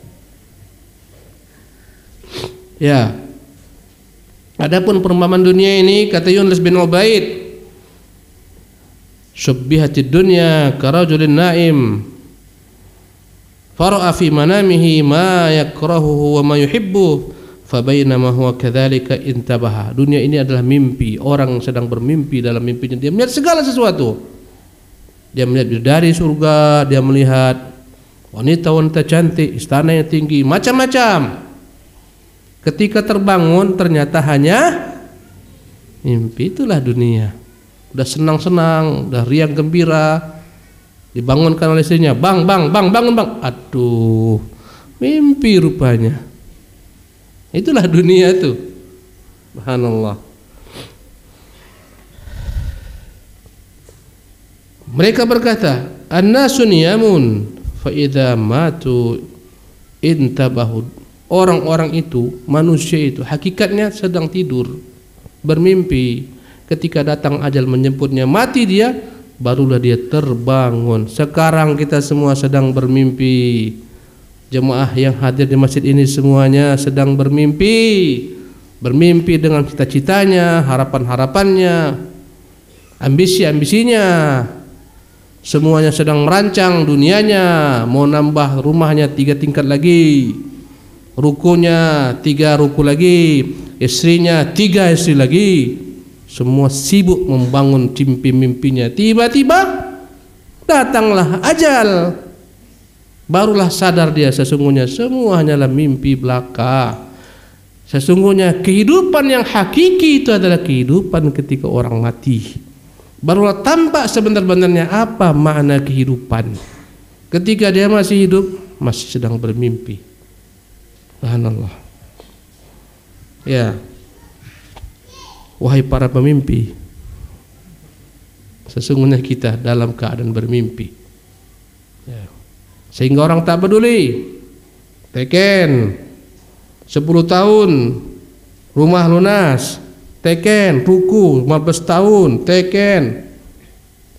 Ya. Adapun perumpamaan dunia ini, kata Yunus bin Ubaid, syubbihatid dunya karajulin naim fara'a fi manamihi ma yakrahuhu wa ma yuhibbu fabainama huwa kadzalika intabaha. Dunia ini adalah mimpi. Orang sedang bermimpi, dalam mimpinya dia melihat segala sesuatu. Dia melihat bidadari surga, dia melihat wanita-wanita cantik, istana yang tinggi, macam-macam. Ketika terbangun ternyata hanya mimpi. Itulah dunia. Udah senang-senang, udah riang gembira, dibangunkan oleh istrinya, bang, bangun bang. Aduh, mimpi rupanya. Itulah dunia itu. Subhanallah. Mereka berkata, an-nasu niyamun fa idza matu intabahu. Orang-orang itu, manusia itu hakikatnya sedang tidur, bermimpi. Ketika datang ajal menjemputnya, mati dia, barulah dia terbangun. Sekarang kita semua sedang bermimpi. Jemaah yang hadir di masjid ini semuanya sedang bermimpi. Bermimpi dengan cita-citanya, harapan-harapannya, ambisi-ambisinya. Semuanya sedang merancang dunianya. Mau nambah rumahnya 3 tingkat lagi, rukunya 3 ruku lagi, istrinya 3 istri lagi. Semua sibuk membangun mimpi-mimpinya. Tiba-tiba datanglah ajal. Barulah sadar dia sesungguhnya semua hanyalah mimpi belaka. Sesungguhnya kehidupan yang hakiki itu adalah kehidupan ketika orang mati. Barulah tampak sebenar-benarnya apa makna kehidupan. Ketika dia masih hidup, masih sedang bermimpi. Subhanallah. Ya. Wahai para pemimpi, sesungguhnya kita dalam keadaan bermimpi. Ya. Sehingga orang tak peduli. Teken 10 tahun rumah lunas, teken ruku 15 tahun, teken.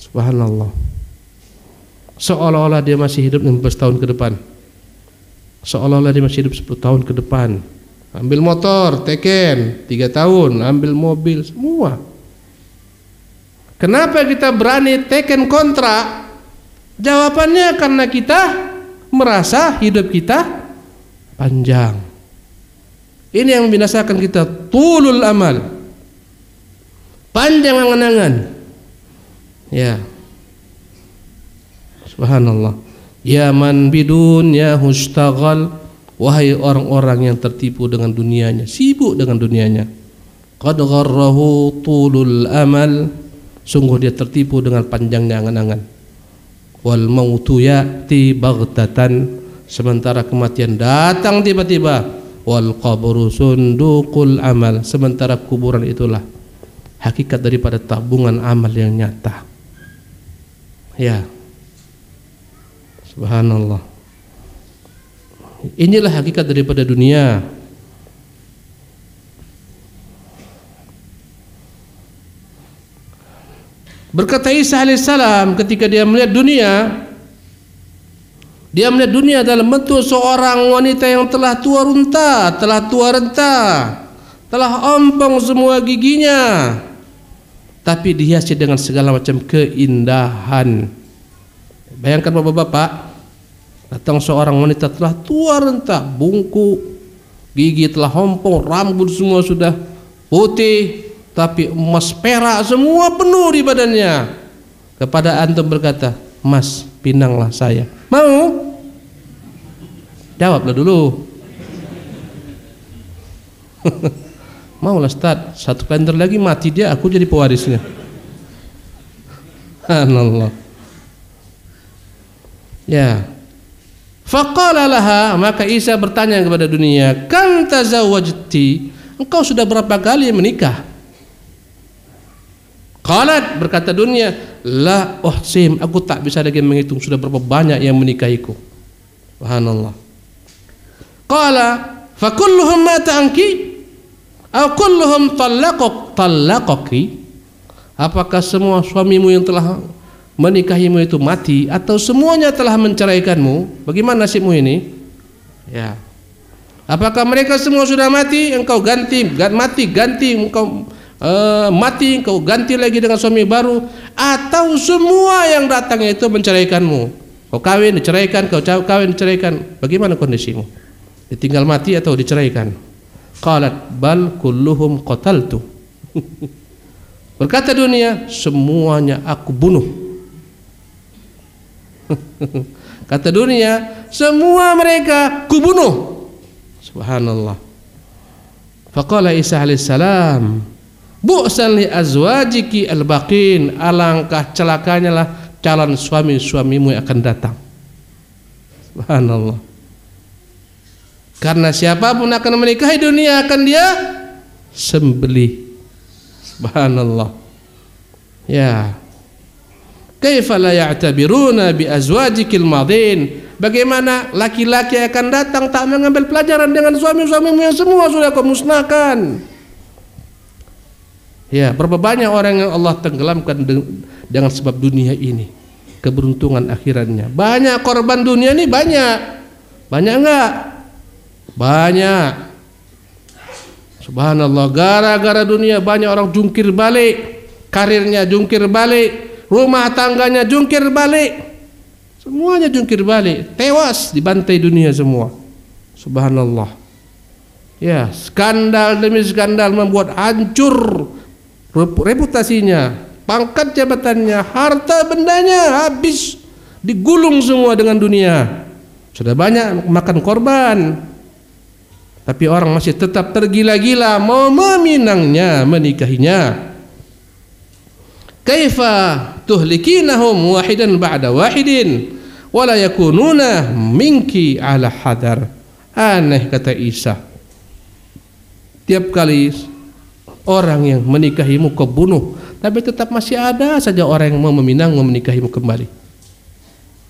Subhanallah. Seolah-olah dia masih hidup 15 tahun ke depan. Seolah-olah dia masih hidup 10 tahun ke depan. Ambil motor, teken 3 tahun, ambil mobil, semua. Kenapa kita berani teken kontrak? Jawabannya karena kita merasa hidup kita panjang. Ini yang membinasakan kita, tulul amal, panjang angan-angan. Ya, subhanallah. Ya man bidun ya hustaghal. Wahai orang-orang yang tertipu dengan dunianya, sibuk dengan dunianya. Qad gharrahu tulul amal. Sungguh dia tertipu dengan panjangnya angan-angan. Wal mautu ya'ti baghtatan. Sementara kematian datang tiba-tiba. Wal qabru sunduqul amal. Sementara kuburan itulah hakikat daripada tabungan amal yang nyata. Ya, subhanallah. Inilah hakikat daripada dunia. Berkata Isa alaihissalam ketika dia melihat dunia, dia melihat dunia dalam bentuk seorang wanita yang telah tua renta, telah ompong semua giginya, tapi dihiasi dengan segala macam keindahan. Bayangkan bapak-bapak, datang seorang wanita telah tua renta, bungkuk, gigi telah ompong, rambut semua sudah putih, tapi emas perak semua penuh di badannya. Kepada antum berkata, "Mas, pinanglah saya." Mau? Jawablah dulu. Mau lah Ustaz, satu kalender lagi mati dia, aku jadi pewarisnya. Subhanallah. Ya. Faqala laha, maka Isa bertanya kepada dunia, "Kam tazawwajti?" Engkau sudah berapa kali menikah? Qalat, berkata dunia, "La uhsim," aku tak bisa lagi menghitung sudah berapa banyak yang menikahiku. Subhanallah. Qala, "Fa kulluhum mata anki? Aw kulluhum talaqaki?" Apakah semua suamimu yang telah menikahimu itu mati atau semuanya telah menceraikanmu? Bagaimana nasibmu ini? Ya. Apakah mereka semua sudah mati, engkau ganti, engkau mati, engkau ganti lagi dengan suami baru, atau semua yang datangnya itu menceraikanmu? Kau kawin diceraikan, kau kawin diceraikan. Bagaimana kondisimu? Ditinggal mati atau diceraikan? Qalat bal kulluhum qataltu. Berkata dunia, semuanya aku bunuh. Kata dunia, semua mereka kubunuh. Subhanallah. Faqala Isa alaihissalam, "Bu'san li azwajiki al-baqin," alangkah celakanya lah calon suami-suamimu yang akan datang. Subhanallah. Karena siapapun akan menikahi dunia akan dia sembelih. Subhanallah. Ya. Kaifa la ya'tabiruna bi azwajikil madin? Bagaimana laki-laki akan datang tak mengambil pelajaran dengan suami-suamimu yang semua sudah kau musnahkan? Ya, berapa banyak orang yang Allah tenggelamkan dengan sebab dunia ini, keberuntungan akhiratnya. Banyak korban dunia ini, banyak enggak? Banyak. Subhanallah, gara-gara dunia banyak orang jungkir balik, karirnya jungkir balik, rumah tangganya jungkir balik, semuanya jungkir balik, tewas dibantai dunia semua. Subhanallah. Ya, skandal demi skandal membuat hancur reputasinya, pangkat jabatannya, harta bendanya habis, digulung semua dengan dunia. Sudah banyak makan korban, tapi orang masih tetap tergila-gila mau meminangnya, menikahinya. Kaifa tuhlikinahum wahidan ba'da wahidin wala yakununa minki ala hadar. Aneh, kata Isa, tiap kali orang yang menikahimu kau bunuh, tapi tetap masih ada saja orang yang mau meminang, mau menikahimu kembali.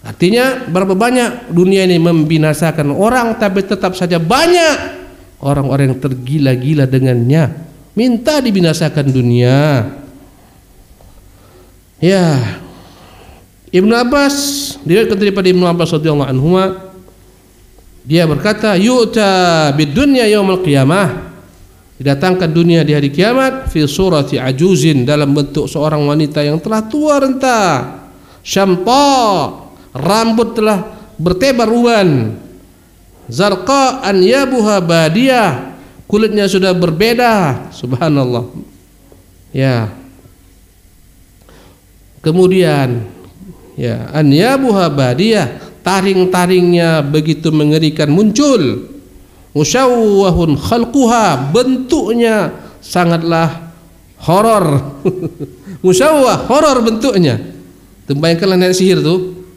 Artinya berapa banyak dunia ini membinasakan orang, tapi tetap saja banyak orang-orang yang tergila-gila dengannya, minta dibinasakan dunia. Ya, Ibnu Abbas, diriwayatkan daripada Ibnu Abbas radhiyallahu anhu, dia berkata, "Yu'ta bidunya yaumil qiyamah." Didatangkan dunia di hari kiamat fi surati ajuzin, dalam bentuk seorang wanita yang telah tua renta, syamta, rambut telah bertebar uban, zarqa anyabuha badiyah, kulitnya sudah berbeda. Subhanallah. Ya. Kemudian ya, anyabuha badiyah, taring-taringnya begitu mengerikan muncul. Musyawwahun khalquha, bentuknya sangatlah horor. Musyawwah, horor bentuknya. Bayangkanlah nenek sihir tuh,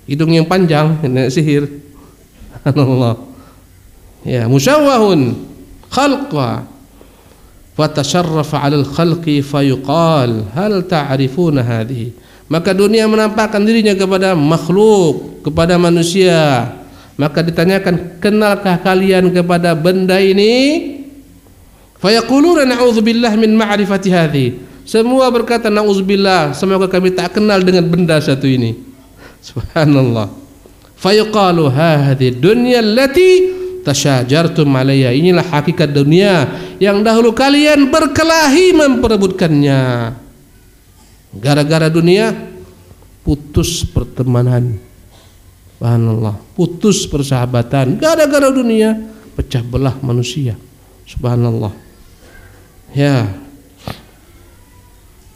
hidung yang panjang, nenek sihir. Allah. Ya, musyawwahun khalqa fatasharrafa 'alal khalqi fayuqal hal ta'rifuna hadhihi. Maka dunia menampakkan dirinya kepada makhluk, kepada manusia. Maka ditanyakan, kenalkah kalian kepada benda ini? Fayaquluna na'udzubillah min ma'rifati hadhihi. Semua berkata na'udzubillah, semoga kami tak kenal dengan benda satu ini. Subhanallah. Fayuqalu hadhihi dunya allati tasyajartum 'alayha. Inilah hakikat dunia yang dahulu kalian berkelahi memperebutkannya. Gara-gara dunia putus pertemanan. Subhanallah, putus persahabatan gara-gara dunia, pecah belah manusia. Subhanallah. Ya.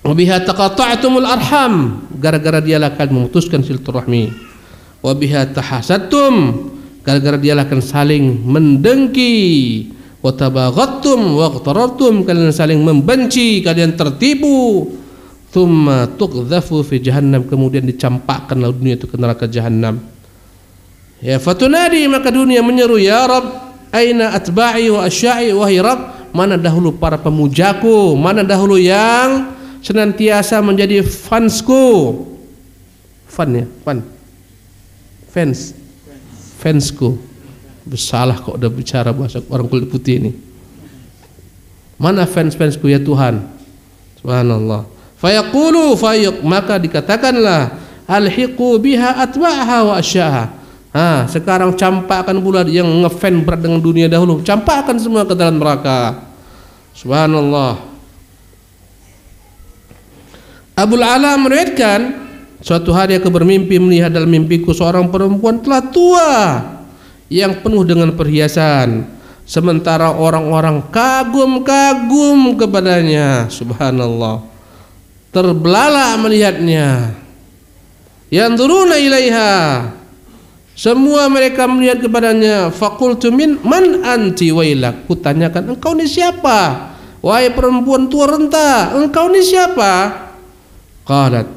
Wa biha taqata'tumul arham, gara-gara dialah akan memutuskan silaturahmi. Wa biha tahasadtum, gara-gara dialah akan saling mendengki. Wa tabaghattum wa ightarartum, kalian saling membenci, kalian tertipu. Thumma tuqdhafu fi jahannam, kemudian dicampakkanlah dunia itu ke neraka jahannam. Ya, fatunadi, maka dunia menyeru, ya Rabb, aina atba'i wa asya'i, wahai Rabb, mana dahulu para pemujaku, mana dahulu yang senantiasa menjadi fansku. Fansku. Bersalah kok udah bicara bahasa orang kulit putih ini. Mana fansku ya Tuhan? Subhanallah. Fayaqulu maka dikatakanlah, alhiqu biha atba'aha wa asyaha. Sekarang campakkan pula yang ngefan berat dengan dunia dahulu, campakkan semua ke dalam neraka. Subhanallah. Abul Ala meriwayatkan, suatu hari aku bermimpi, melihat dalam mimpiku seorang perempuan telah tua yang penuh dengan perhiasan, sementara orang-orang kagum-kagum kepadanya. Subhanallah, terbelalak melihatnya. Yanzuruna ilaiha, semua mereka melihat kepadanya. Faqultu man anti wailak, kutanyakan, engkau ni siapa? Wahai perempuan tua renta, engkau ni siapa? Qalat,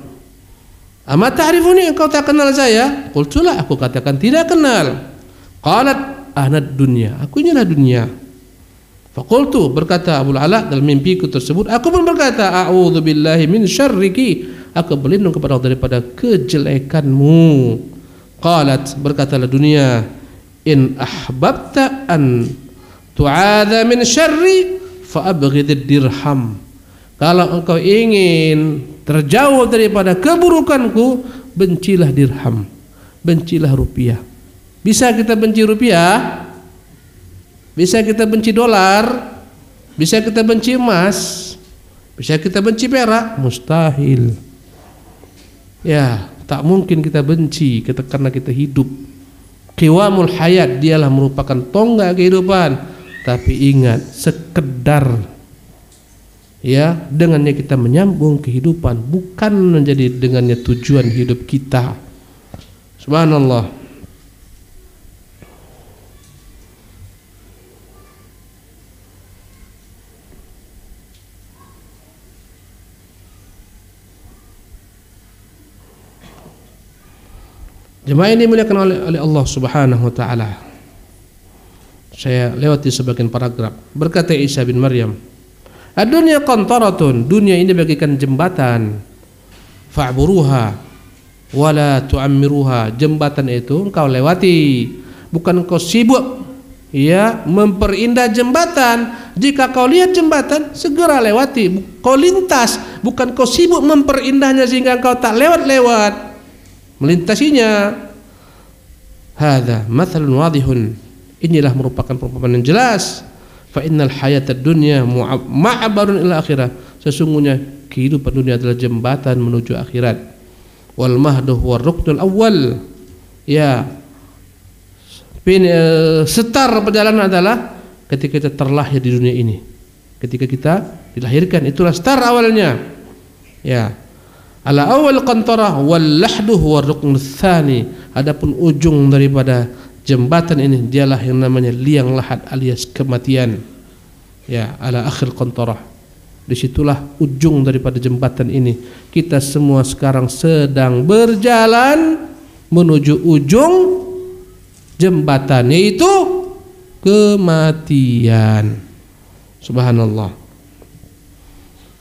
ama ta'rifuni, engkau tak kenal saya? Qultu la, aku katakan tidak kenal. Qalat, anad dunya, aku inilah dunia. Faqultu, berkata Abul Ala dalam mimpiku tersebut, aku pun berkata, a'udzu billahi min syarriki, aku berlindung kepada Allah daripada kejelekanmu. Qalat, berkatalah dunia, in ahbabta an tu'adha min syarri fa abghidid dirham, kalau engkau ingin terjauh daripada keburukanku, bencilah dirham, bencilah rupiah. Bisa kita benci rupiah? Bisa kita benci dolar? Bisa kita benci emas? Bisa kita benci perak? Mustahil. Ya, tak mungkin kita benci karena kita hidup. Qiwamul hayat, dialah merupakan tonggak kehidupan. Tapi ingat, sekedar ya dengannya kita menyambung kehidupan, bukan menjadi dengannya tujuan hidup kita. Subhanallah. Jemaah ini dimuliakan oleh Allah Subhanahu wa taala. Saya lewati sebagian paragraf. Berkata Isa bin Maryam, ad-dunya qantaratun, dunia ini bagaikan jembatan. Fa'buruha wala tu'ammiruha, jembatan itu engkau lewati, bukan engkau sibuk ya memperindah jembatan. Jika kau lihat jembatan, segera lewati, kau lintas, bukan kau sibuk memperindahnya sehingga engkau tak lewat-lewat melintasinya. Hadza mathalun wadihun, inilah merupakan perumpamaan yang jelas. Fa innal hayatad dunya ma'barun ila akhirah, sesungguhnya kehidupan dunia adalah jembatan menuju akhirat. Wal mahduh war ruknul awwal, ya setar perjalanan adalah ketika kita terlahir di dunia ini. Ketika kita dilahirkan, itulah setar awalnya. Ya, ala awal qantarah wal lahduh war ruknul tsani, adapun ujung daripada jembatan ini dialah yang namanya liang lahat alias kematian. Ya, ala akhir qantarah, disitulah ujung daripada jembatan ini. Kita semua sekarang sedang berjalan menuju ujung jembatan, yaitu kematian. Subhanallah.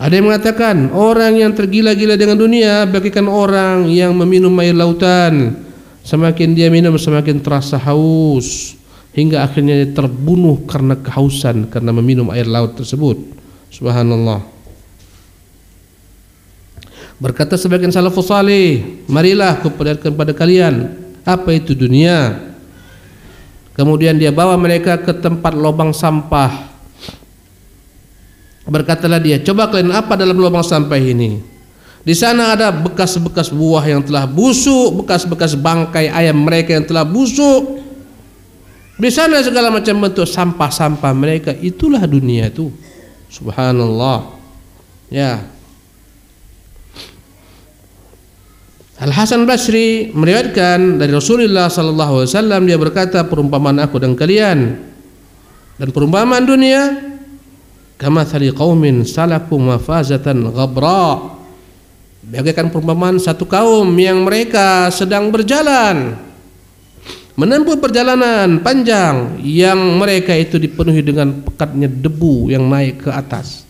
Ada yang mengatakan orang yang tergila-gila dengan dunia bagaikan orang yang meminum air lautan. Semakin dia minum semakin terasa haus, hingga akhirnya dia terbunuh karena kehausan, karena meminum air laut tersebut. Subhanallah. Berkata sebagian salafus salih, marilah kuperlihatkan kepada kalian apa itu dunia. Kemudian dia bawa mereka ke tempat lubang sampah. Berkatalah dia, coba kalian apa dalam lubang sampah ini? Di sana ada bekas-bekas buah yang telah busuk, bekas-bekas bangkai ayam mereka yang telah busuk. Di sana segala macam bentuk sampah-sampah mereka. Itulah dunia itu. Subhanallah. Ya. Al-Hasan Basri meriwayatkan dari Rasulullah sallallahu alaihi wasallam, dia berkata, perumpamaan aku dan kalian dan perumpamaan dunia kamathali qaumin salaku mafazatan ghabra, bagaikan perumpamaan satu kaum yang mereka sedang berjalan menempuh perjalanan panjang yang mereka itu dipenuhi dengan pekatnya debu yang naik ke atas.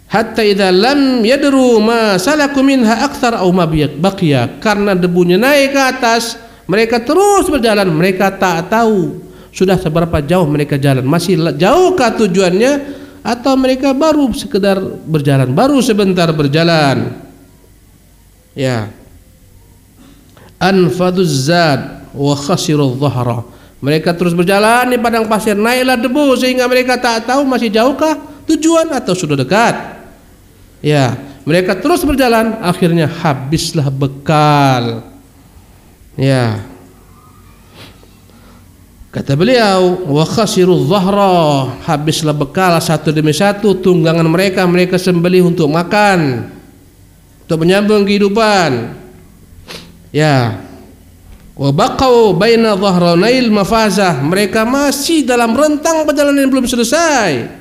Hatta idza lam yadru ma salaku minha akthar aw ma baqiya, karena debunya naik ke atas, mereka terus berjalan, mereka tak tahu sudah seberapa jauh mereka jalan, masih jauhkah tujuannya atau mereka baru sekedar berjalan, baru sebentar berjalan. Ya. Anfaduz zad wa khasirudh dhahra, mereka terus berjalan di padang pasir, naiklah debu sehingga mereka tak tahu masih jauhkah tujuan atau sudah dekat. Ya, mereka terus berjalan, akhirnya habislah bekal. Ya. Kata beliau, wa khasirudh dhahra, habislah bekal satu demi satu tunggangan mereka, mereka sembelih untuk makan, untuk menyambung kehidupan. Ya. Wa baqau baina dhahranail mafazah, mereka masih dalam rentang perjalanan yang belum selesai.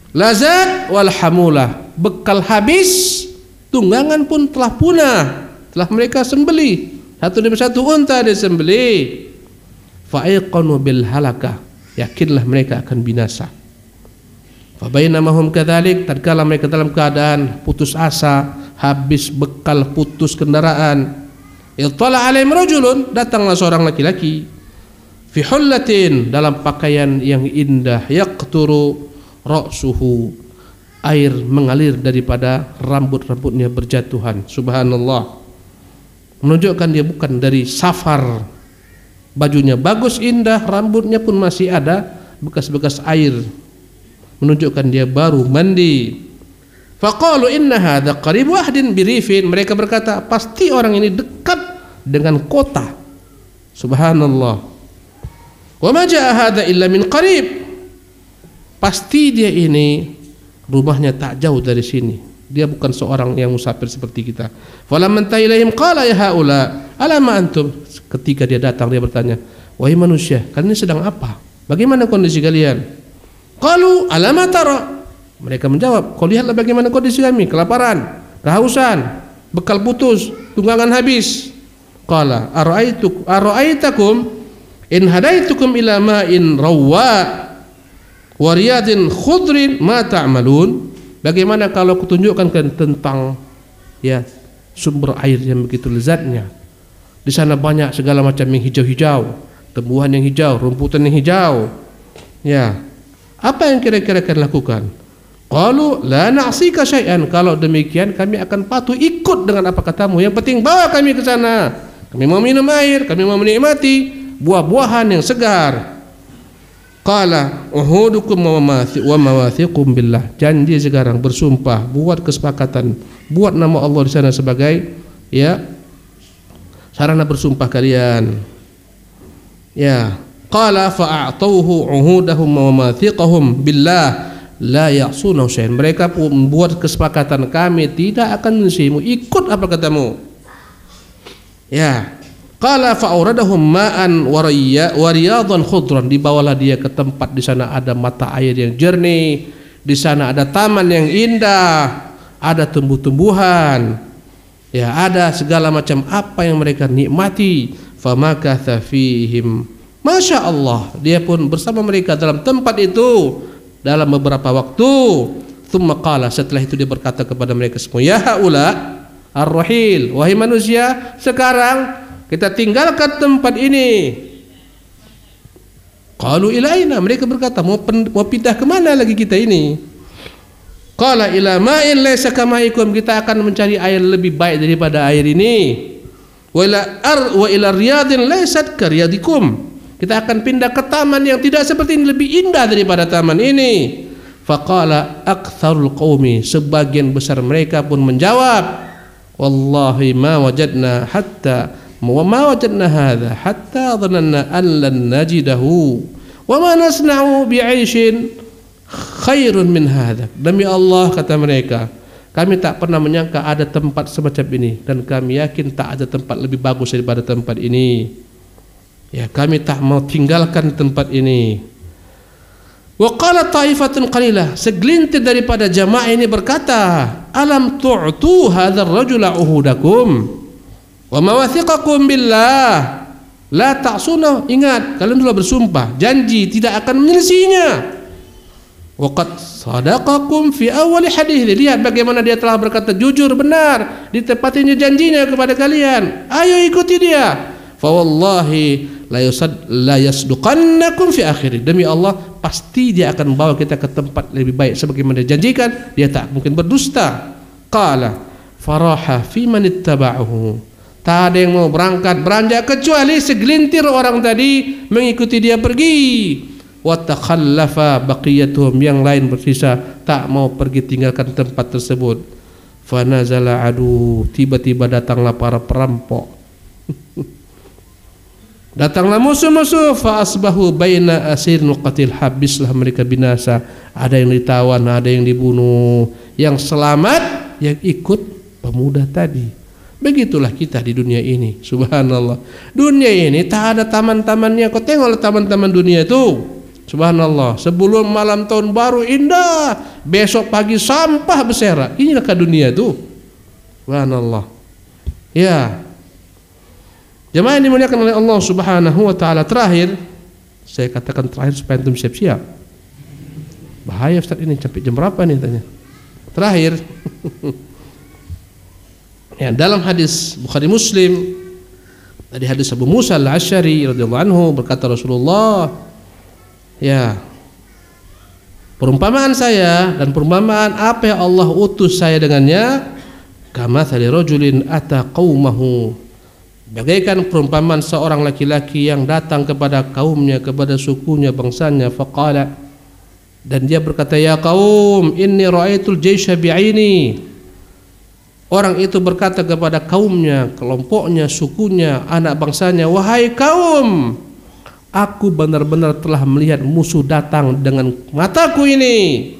Lazat wal hamulah, bekal habis, tunggangan pun telah punah, telah mereka sembelih satu demi satu unta disembelih. Fa'iqanu bil halakah, yakinlah mereka akan binasa. Fa bainama hum kadzalik, tatkala mereka dalam keadaan putus asa, habis bekal, putus kendaraan, ittala alaihim rajulun, datanglah seorang laki-laki, fi hullatin, dalam pakaian yang indah, yaqturu ra'suhu, air mengalir daripada rambut-rambutnya berjatuhan. Subhanallah, menunjukkan dia bukan dari safar. Bajunya bagus, indah, rambutnya pun masih ada bekas-bekas air, menunjukkan dia baru mandi. Faqalu inna hadza qaribu ahdin birifin, mereka berkata pasti orang ini dekat dengan kota. Subhanallah. Wa ma jaa hadza illa min qarib, pasti dia ini rumahnya tak jauh dari sini, dia bukan seorang yang musafir seperti kita. Falamma ilaihim qala ya haula alama antum, ketika dia datang dia bertanya, wahai manusia, kalian ini sedang apa, bagaimana kondisi kalian? Qalu alama tara, mereka menjawab, kau lihatlah bagaimana kondisi kami, kelaparan, kehausan, bekal putus, tunggangan habis. Qala ara'aitakum in hadaitukum ila ma'in rawwa wa riyadin khudrin ma ta'malun, bagaimana kalau kutunjukkan tentang ya sumber air yang begitu lezatnya, di sana banyak segala macam yang hijau-hijau, tumbuhan yang hijau, rumputan yang hijau, ya, apa yang kira-kira kalian lakukan? Qalu la na'sika syai'an, kalau demikian kami akan patuh ikut dengan apa katamu, yang penting bawa kami ke sana, kami mau minum air, kami mau menikmati buah-buahan yang segar. Qala uhudukum wa mawathiqum billah, janji sekarang, bersumpah, buat kesepakatan, buat nama Allah di sana sebagai ya sarana bersumpah kalian. Ya, qala fa'atauhu uhudahum wa mawathiqahum billah la ya'suna syai'an, mereka pun membuat kesepakatan, kami tidak akan mensimu, ikut apa katamu. Ya. Qala fa'auradahum ma'an wa riyadan khudran, dibawalah dia ke tempat, di sana ada mata air yang jernih, di sana ada taman yang indah, ada tumbuh-tumbuhan, ya, ada segala macam apa yang mereka nikmati. Famakatha fihim, masya Allah, dia pun bersama mereka dalam tempat itu dalam beberapa waktu. Thumma qala, setelah itu dia berkata kepada mereka semua, ya haula ar-rahil, wahai manusia, sekarang kita tinggalkan tempat ini. Qalu ila aina, mereka berkata mau pindah kemana lagi kita ini? Qala ila ma'in laysa kamaikum, kita akan mencari air lebih baik daripada air ini. Wa ila riyadin laysat karyadikum, kita akan pindah ke taman yang tidak seperti ini, lebih indah daripada taman ini. Faqala aktsarul qaumi, sebagian besar mereka pun menjawab, wallahi ma wajadna hadha hatta dhananna an lan najidahu wa ma nasna'u bi'aishin khairun min hadha. Demi Allah, kata mereka, kami tak pernah menyangka ada tempat semacam ini, dan kami yakin tak ada tempat lebih bagus daripada tempat ini. Ya, kami tak mau tinggalkan tempat ini. Wa qala ta'ifatun qalilah, segelintir daripada jamaah ini berkata, alam tu'tu hadzal rajula uhudakum wa mawathiqakum billah la ta'suna. Ingat, kalian telah bersumpah janji tidak akan menyelisihinya. Wa qad sadaqakum fi awal hadits. Lihat bagaimana dia telah berkata jujur, benar, ditepatinya janjinya kepada kalian. Ayo ikuti dia. Fa wallahi la yasduqannakum fi akhir. Demi Allah, pasti dia akan membawa kita ke tempat lebih baik sebagaimana dia janjikan. Dia tak mungkin berdusta. Qala faraha fi man ittaba'ahu. Tak ada yang mau beranjak kecuali segelintir orang tadi mengikuti dia pergi. Wa takhallafa baqiyatuhum, yang lain bersisa tak mau pergi tinggalkan tempat tersebut. Fa nazala adu, tiba-tiba datanglah para perampok. Datanglah musuh-musuh, fa asbahu baina asir nuqatil, habislah mereka binasa. Ada yang ditawan, ada yang dibunuh. Yang selamat yang ikut pemuda tadi. Begitulah kita di dunia ini. Subhanallah. Dunia ini tak ada taman-tamannya. Kau tengoklah taman-taman dunia itu. Subhanallah. Sebelum malam tahun baru indah, besok pagi sampah berserakan. Inilah dunia itu. Subhanallah. Ya. Jemaah yang dimuliakan oleh Allah Subhanahu wa taala, terakhir saya katakan terakhir supaya antum siap-siap. Bahaya Ustaz ini, sampai jam berapa nih tanya. Terakhir. Ya, dalam hadis Bukhari Muslim dari hadis Abu Musa Al-Asy'ari radhiyallahu anhu, berkata Rasulullah, ya, perumpamaan saya dan perumpamaan apa yang Allah utus saya dengannya, kamatsali rajulin ata qaumahu, bagaikan perumpamaan seorang laki-laki yang datang kepada kaumnya, kepada sukunya, bangsanya. Faqala, dan dia berkata, ya kaum, inni ra'aitul jaysha bi'aini. Orang itu berkata kepada kaumnya, kelompoknya, sukunya, anak bangsanya, wahai kaum, aku benar-benar telah melihat musuh datang dengan mataku ini.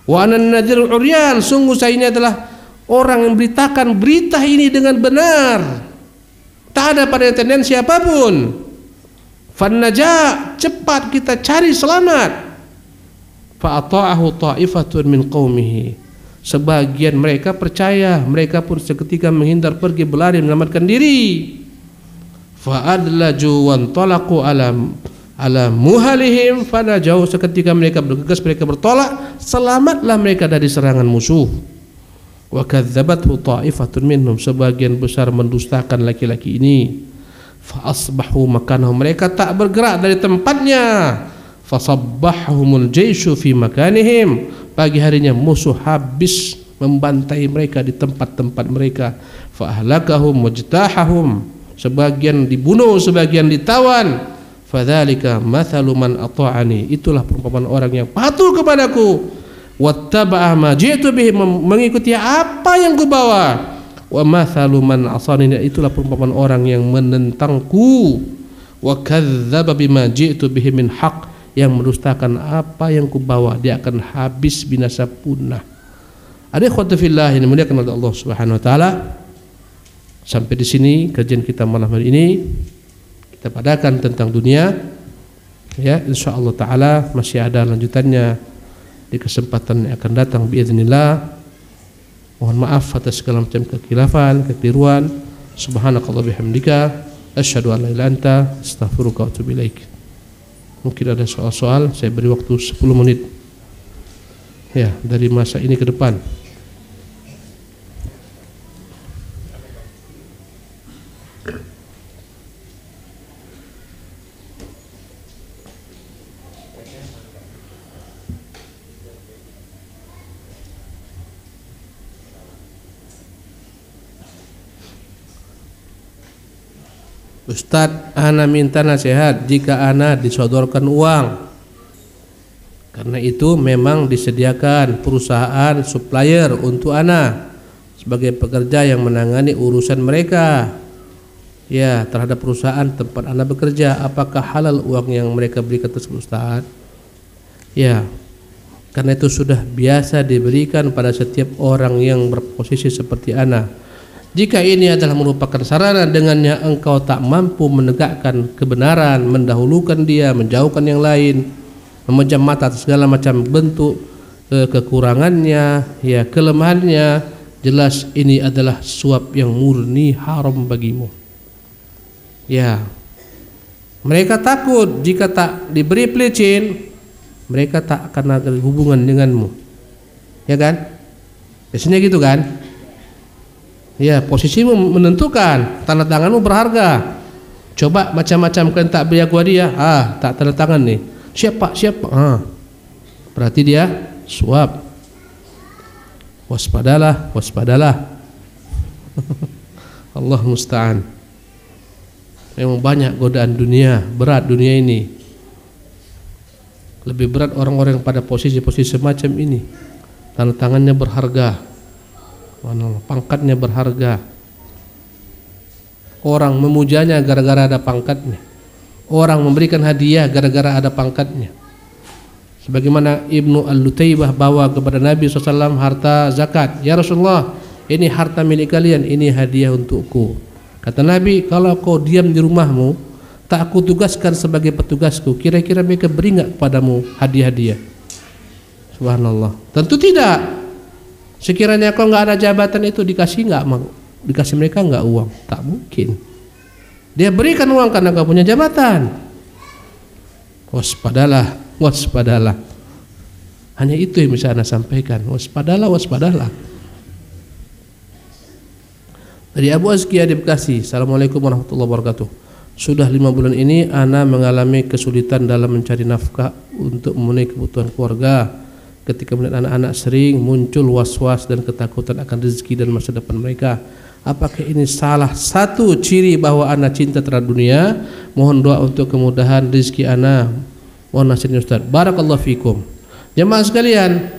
Wa ana nadhirul uryan, sungguh saya ini adalah orang yang beritakan berita ini dengan benar. Tak ada pada tendensi apapun. Fannaja, cepat kita cari selamat. Fa ata'ahu ta'ifatun min qaumihi. Sebagian mereka percaya, mereka pun seketika menghindar, pergi berlari menyelamatkan diri. Fa adlaju wan talaqu ala muhalihim, fanajau, seketika mereka bergegas, mereka bertolak, selamatlah mereka dari serangan musuh. Wa kadzabathu ta'ifatun minhum, sebagian besar mendustakan laki-laki ini. Fa asbahu makanahum, mereka tak bergerak dari tempatnya. Fa sabbahumul jayshu fi makanihim, pagi harinya musuh habis membantai mereka di tempat-tempat mereka. Fa ahlakahum wajtahahum, sebagian dibunuh, sebagian ditawan. Fadzalika mathalu man ata'ani, itulah perumpamaan orang yang patuh kepadaku. Wattaba'a ma ji'tu bihi, mengikuti apa yang kubawa. Wa mathalu man asani, itulah perumpamaan orang yang menentangku. Wa kadzdzaba bima ji'tu bihi min haqq, yang mendustakan apa yang kubawa, dia akan habis binasa punah. Ada ikhwatu fillah yang dimuliakan oleh Allah Subhanahu wa taala. Sampai di sini kajian kita malam hari ini. Kita padakan tentang dunia. Ya, insyaallah taala masih ada lanjutannya di kesempatan yang akan datang biiznillah. Mohon maaf atas segala macam kekhilafan, kekeliruan. Subhanakallah bihamdika, asyhadu an la ilaha illa anta, astaghfiruka wa atubu ilaik. Mungkin ada soal-soal, saya beri waktu 10 menit. Ya, dari masa ini ke depan. Ustadz, ana minta nasihat jika ana disodorkan uang Karena itu memang disediakan perusahaan supplier untuk ana sebagai pekerja yang menangani urusan mereka. Ya, terhadap perusahaan tempat ana bekerja, apakah halal uang yang mereka berikan tersebut, Ustaz? Ya, karena itu sudah biasa diberikan pada setiap orang yang berposisi seperti ana. Jika ini adalah merupakan sarana dengannya engkau tak mampu menegakkan kebenaran, mendahulukan dia, menjauhkan yang lain, memejam mata atas segala macam bentuk kekurangannya, ya kelemahannya, jelas ini adalah suap yang murni haram bagimu. Ya, mereka takut jika tak diberi pelicin, mereka tak akan ada hubungan denganmu, ya kan? Biasanya gitu kan? Ya, posisimu menentukan, tanda tanganmu berharga. Coba macam-macam kalian tak beri aku hadiah, tak tanda tangan nih. Siap pak, siap pak. Berarti dia suap. Waspadalah, waspadalah. Allah musta'an. Memang banyak godaan dunia, berat dunia ini. Lebih berat orang-orang yang pada posisi-posisi semacam ini. Tanda tangannya berharga, pangkatnya berharga. Orang memujanya gara-gara ada pangkatnya. Orang memberikan hadiah gara-gara ada pangkatnya. Sebagaimana Ibnu Al-Lutaybah bawa kepada Nabi SAW harta zakat. Ya Rasulullah, ini harta milik kalian, ini hadiah untukku. Kata Nabi, kalau kau diam di rumahmu, tak aku tugaskan sebagai petugasku, kira-kira mereka beri enggak kepadamu hadiah-hadiah? Subhanallah. Tentu tidak. Sekiranya kau enggak ada jabatan itu dikasih enggak? Dikasih mereka enggak uang? Tak mungkin. Dia berikan uang karena kau punya jabatan. Waspadalah, waspadalah. Hanya itu yang bisa Anda sampaikan. Waspadalah, waspadalah. Dari Abu Azkia di Bekasi. Assalamualaikum warahmatullahi wabarakatuh. Sudah 5 bulan ini ana mengalami kesulitan dalam mencari nafkah untuk memenuhi kebutuhan keluarga. Ketika melihat anak-anak sering muncul was-was dan ketakutan akan rezeki dan masa depan mereka. Apakah ini salah satu ciri bahwa ana cinta terhadap dunia? Mohon doa untuk kemudahan rezeki ana. Mohon nasihatnya Ustaz. Barakallahu fikum. Jemaah sekalian,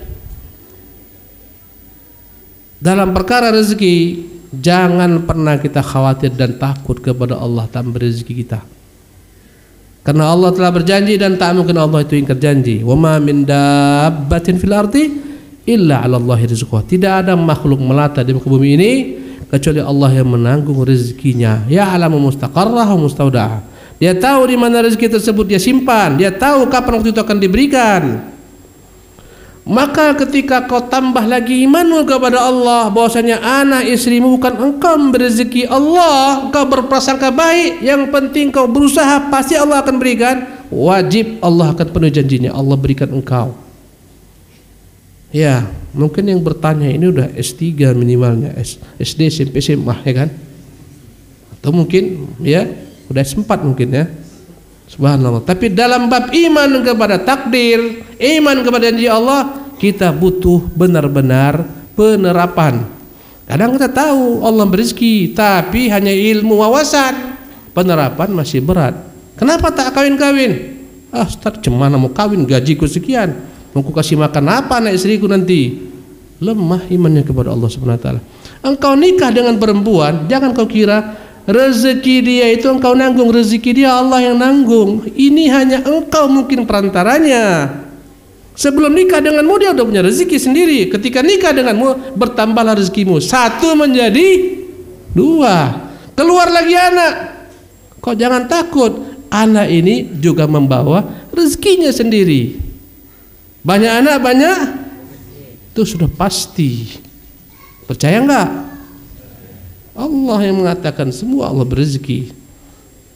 dalam perkara rezeki jangan pernah kita khawatir dan takut kepada Allah tak memberi rezeki kita. Karena Allah telah berjanji dan tak mungkin Allah itu ingkar janji. Wa ma min dabbatin fil ardi illa 'ala Allahi rizquha. Tidak ada makhluk melata di muka bumi ini kecuali Allah yang menanggung rezekinya. Ya'lamu mustaqarraha wa mustaudaha. Dia tahu di mana rezeki tersebut dia simpan, dia tahu kapan waktu itu akan diberikan. Maka ketika kau tambah lagi imanmu kepada Allah, bahwasanya anak istrimu bukan engkau memberi rezeki Allah, engkau berprasangka baik, yang penting kau berusaha, pasti Allah akan berikan. Wajib Allah akan penuhi janjinya, Allah berikan engkau. Ya, mungkin yang bertanya ini udah S3 minimalnya, SD, SMP, SMA, ya kan? Atau mungkin ya udah S4 mungkin ya. Subhanallah. Tapi dalam bab iman kepada takdir, iman kepada janji Allah, kita butuh benar-benar penerapan. Kadang kita tahu Allah berizki, tapi hanya ilmu wawasan, penerapan masih berat. Kenapa tak kawin-kawin? Ustaz, cemana mau kawin, gajiku sekian, mau ku kasih makan apa anak istriku nanti? Lemah imannya kepada Allah Subhanahu wa taala. Engkau nikah dengan perempuan, jangan kau kira rezeki dia itu engkau nanggung, rezeki dia Allah yang nanggung. Ini hanya engkau mungkin perantaranya. Sebelum nikah denganmu dia sudah punya rezeki sendiri. Ketika nikah denganmu bertambahlah rezekimu, 1 menjadi 2. Keluar lagi anak. Kau jangan takut, anak ini juga membawa rezekinya sendiri. Banyak anak banyak, itu sudah pasti. Percaya enggak? Allah yang mengatakan semua Allah berezeki.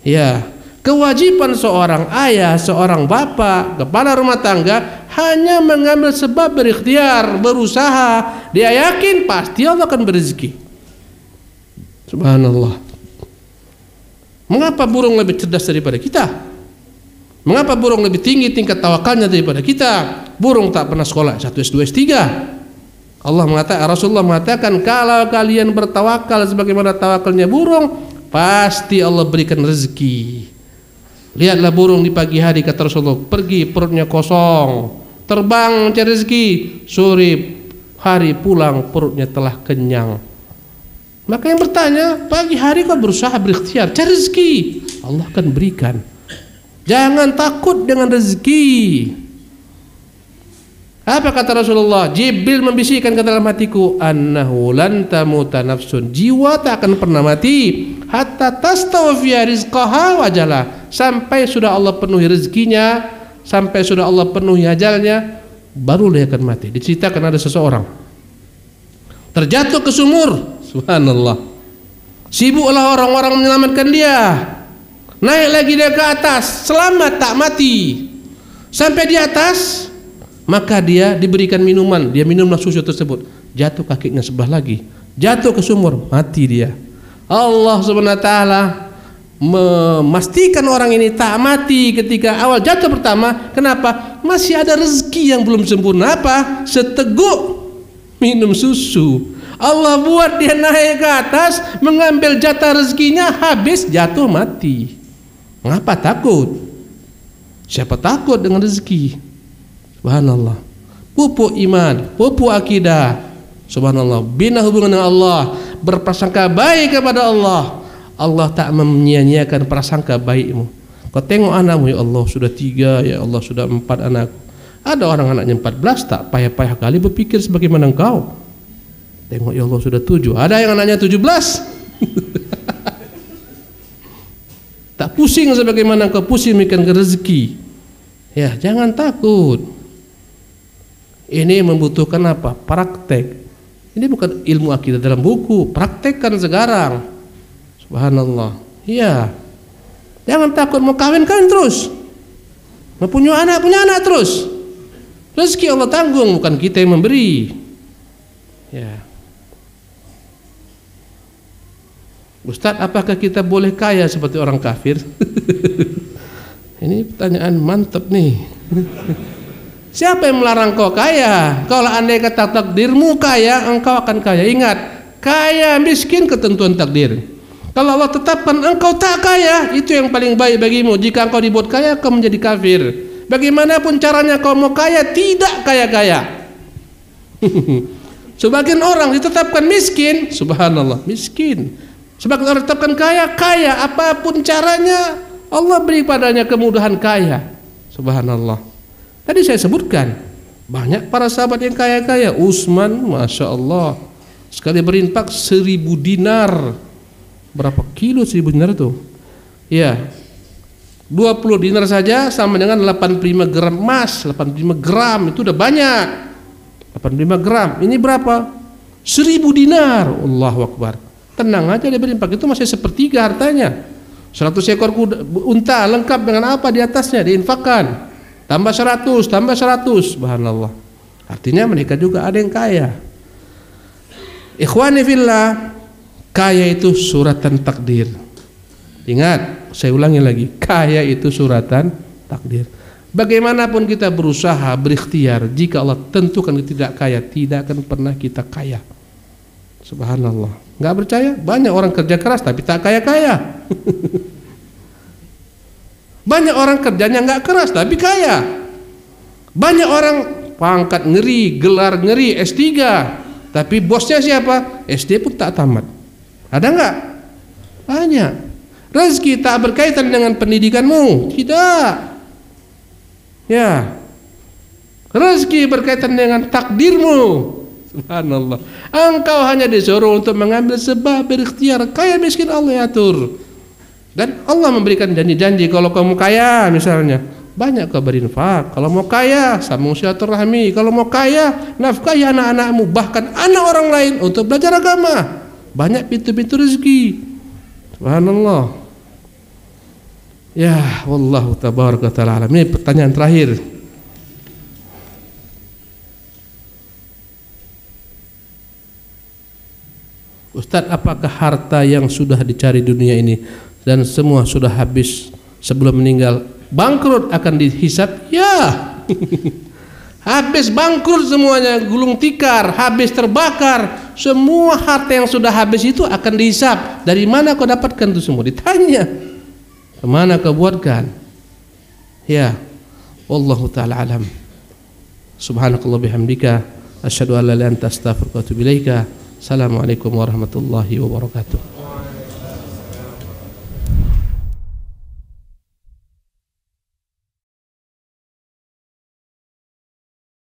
Ya, kewajiban seorang ayah, seorang bapak, kepala rumah tangga hanya mengambil sebab berikhtiar, berusaha. Dia yakin pasti Allah akan berezeki. Subhanallah. Mengapa burung lebih cerdas daripada kita? Mengapa burung lebih tinggi tingkat tawakalnya daripada kita? Burung tak pernah sekolah 1, S2, S3. Rasulullah mengatakan, kalau kalian bertawakal sebagaimana tawakalnya burung, pasti Allah berikan rezeki. Lihatlah burung di pagi hari, kata Rasulullah, pergi perutnya kosong, terbang mencari rezeki, sore hari pulang perutnya telah kenyang. Maka yang bertanya, pagi hari kau berusaha berikhtiar cari rezeki, Allah akan berikan. Jangan takut dengan rezeki. Apa kata Rasulullah? Jibril membisikkan ke dalam hatiku, annahu lan tamuta nafsun, jiwa tak akan pernah mati hatta tastawfiya rizqaha wa ajala, sampai sudah Allah penuhi rezekinya, sampai sudah Allah penuhi ajalnya, baru dia akan mati. Diceritakan ada seseorang terjatuh ke sumur. Subhanallah. Sibuklah orang-orang menyelamatkan dia. Naik lagi dia ke atas, selamat tak mati. Sampai di atas, maka dia diberikan minuman. Dia minumlah susu tersebut. Jatuh kakinya sebelah lagi, jatuh ke sumur, mati dia. Allah Subhanahu wa taala memastikan orang ini tak mati ketika awal jatuh pertama. Kenapa? Masih ada rezeki yang belum sempurna. Apa? Seteguk minum susu. Allah buat dia naik ke atas, mengambil jatah rezekinya, habis jatuh mati. Mengapa takut? Siapa takut dengan rezeki? Subhanallah. Pupuk iman, pupuk akidah. Subhanallah. Bina hubungan dengan Allah, berprasangka baik kepada Allah. Allah tak menyia-nyiakan prasangka baikmu. Kau tengok anakmu, ya Allah sudah 3, ya Allah sudah 4 anak. Ada orang anaknya 14 tak payah-payah kali berpikir sebagaimana engkau. Tengok ya Allah sudah 7. Ada yang anaknya 17. Tak pusing sebagaimana engkau pusing mikirkan rezeki. Ya, jangan takut. Ini membutuhkan apa? Praktek. Ini bukan ilmu akidah dalam buku, praktekkan sekarang. Subhanallah. Iya. Jangan takut, mau kawin terus. Mau punya anak terus. Rezeki Allah tanggung, bukan kita yang memberi. Ya. Ustaz, apakah kita boleh kaya seperti orang kafir? Ini pertanyaan mantap nih. Siapa yang melarang kau kaya? Kalau andai kata takdirmu kaya, engkau akan kaya. Ingat, kaya miskin ketentuan takdir. Kalau Allah tetapkan engkau tak kaya, itu yang paling baik bagimu. Jika engkau dibuat kaya, kau menjadi kafir. Bagaimanapun caranya kau mau kaya, tidak kaya-kaya. Sebagian orang ditetapkan miskin, subhanallah, miskin. Sebagian orang ditetapkan kaya, kaya. Apapun caranya, Allah beri padanya kemudahan kaya. Subhanallah. Tadi saya sebutkan banyak para sahabat yang kaya-kaya. Utsman, masya Allah, sekali berinfak 1000 dinar. Berapa kilo 1000 dinar itu? Ya, 20 dinar saja sama dengan 85 gram emas. 85 gram itu udah banyak. 85 gram. Ini berapa? 1000 dinar. Allahu Akbar. Tenang aja dia berinfak, itu masih sepertiga hartanya. 100 ekor kuda, unta lengkap dengan apa di atasnya diinfakkan. Tambah 100, tambah 100. Subhanallah. Artinya mereka juga ada yang kaya. Ikhwani fillah, kaya itu suratan takdir. Ingat, saya ulangi lagi, kaya itu suratan takdir. Bagaimanapun kita berusaha, berikhtiar, jika Allah tentukan kita tidak kaya, tidak akan pernah kita kaya. Subhanallah. Enggak percaya? Banyak orang kerja keras tapi tak kaya-kaya. Banyak orang kerjanya enggak keras tapi kaya. Banyak orang pangkat ngeri, gelar ngeri, S3, tapi bosnya siapa? SD pun tak tamat. Ada enggak? Banyak. Rezeki tak berkaitan dengan pendidikanmu, tidak. Ya. Rezeki berkaitan dengan takdirmu. Subhanallah. Engkau hanya disuruh untuk mengambil sebab berikhtiar. Kaya miskin Allah atur. Dan Allah memberikan janji-janji kalau kamu kaya misalnya, banyak kau berinfak. Kalau mau kaya, sambung silaturahmi. Kalau mau kaya, nafkahi anak-anakmu, bahkan anak orang lain untuk belajar agama. Banyak pintu-pintu rezeki. Subhanallah. Ya, wallahu tabaraka ta'ala. Ini pertanyaan terakhir. Ustaz, apakah harta yang sudah dicari dunia ini dan semua sudah habis sebelum meninggal bangkrut akan dihisab? Ya. Habis bangkrut semuanya, gulung tikar, habis terbakar. Semua harta yang sudah habis itu akan dihisab. Dari mana kau dapatkan itu semua? Ditanya. Kemana kau buatkan? Ya. Wallahu ta'ala alam. Subhanakallah bihamdika asyhadu an la ilaha illa anta astaghfiruka wa atubu ilaika. Assalamualaikum warahmatullahi wabarakatuh.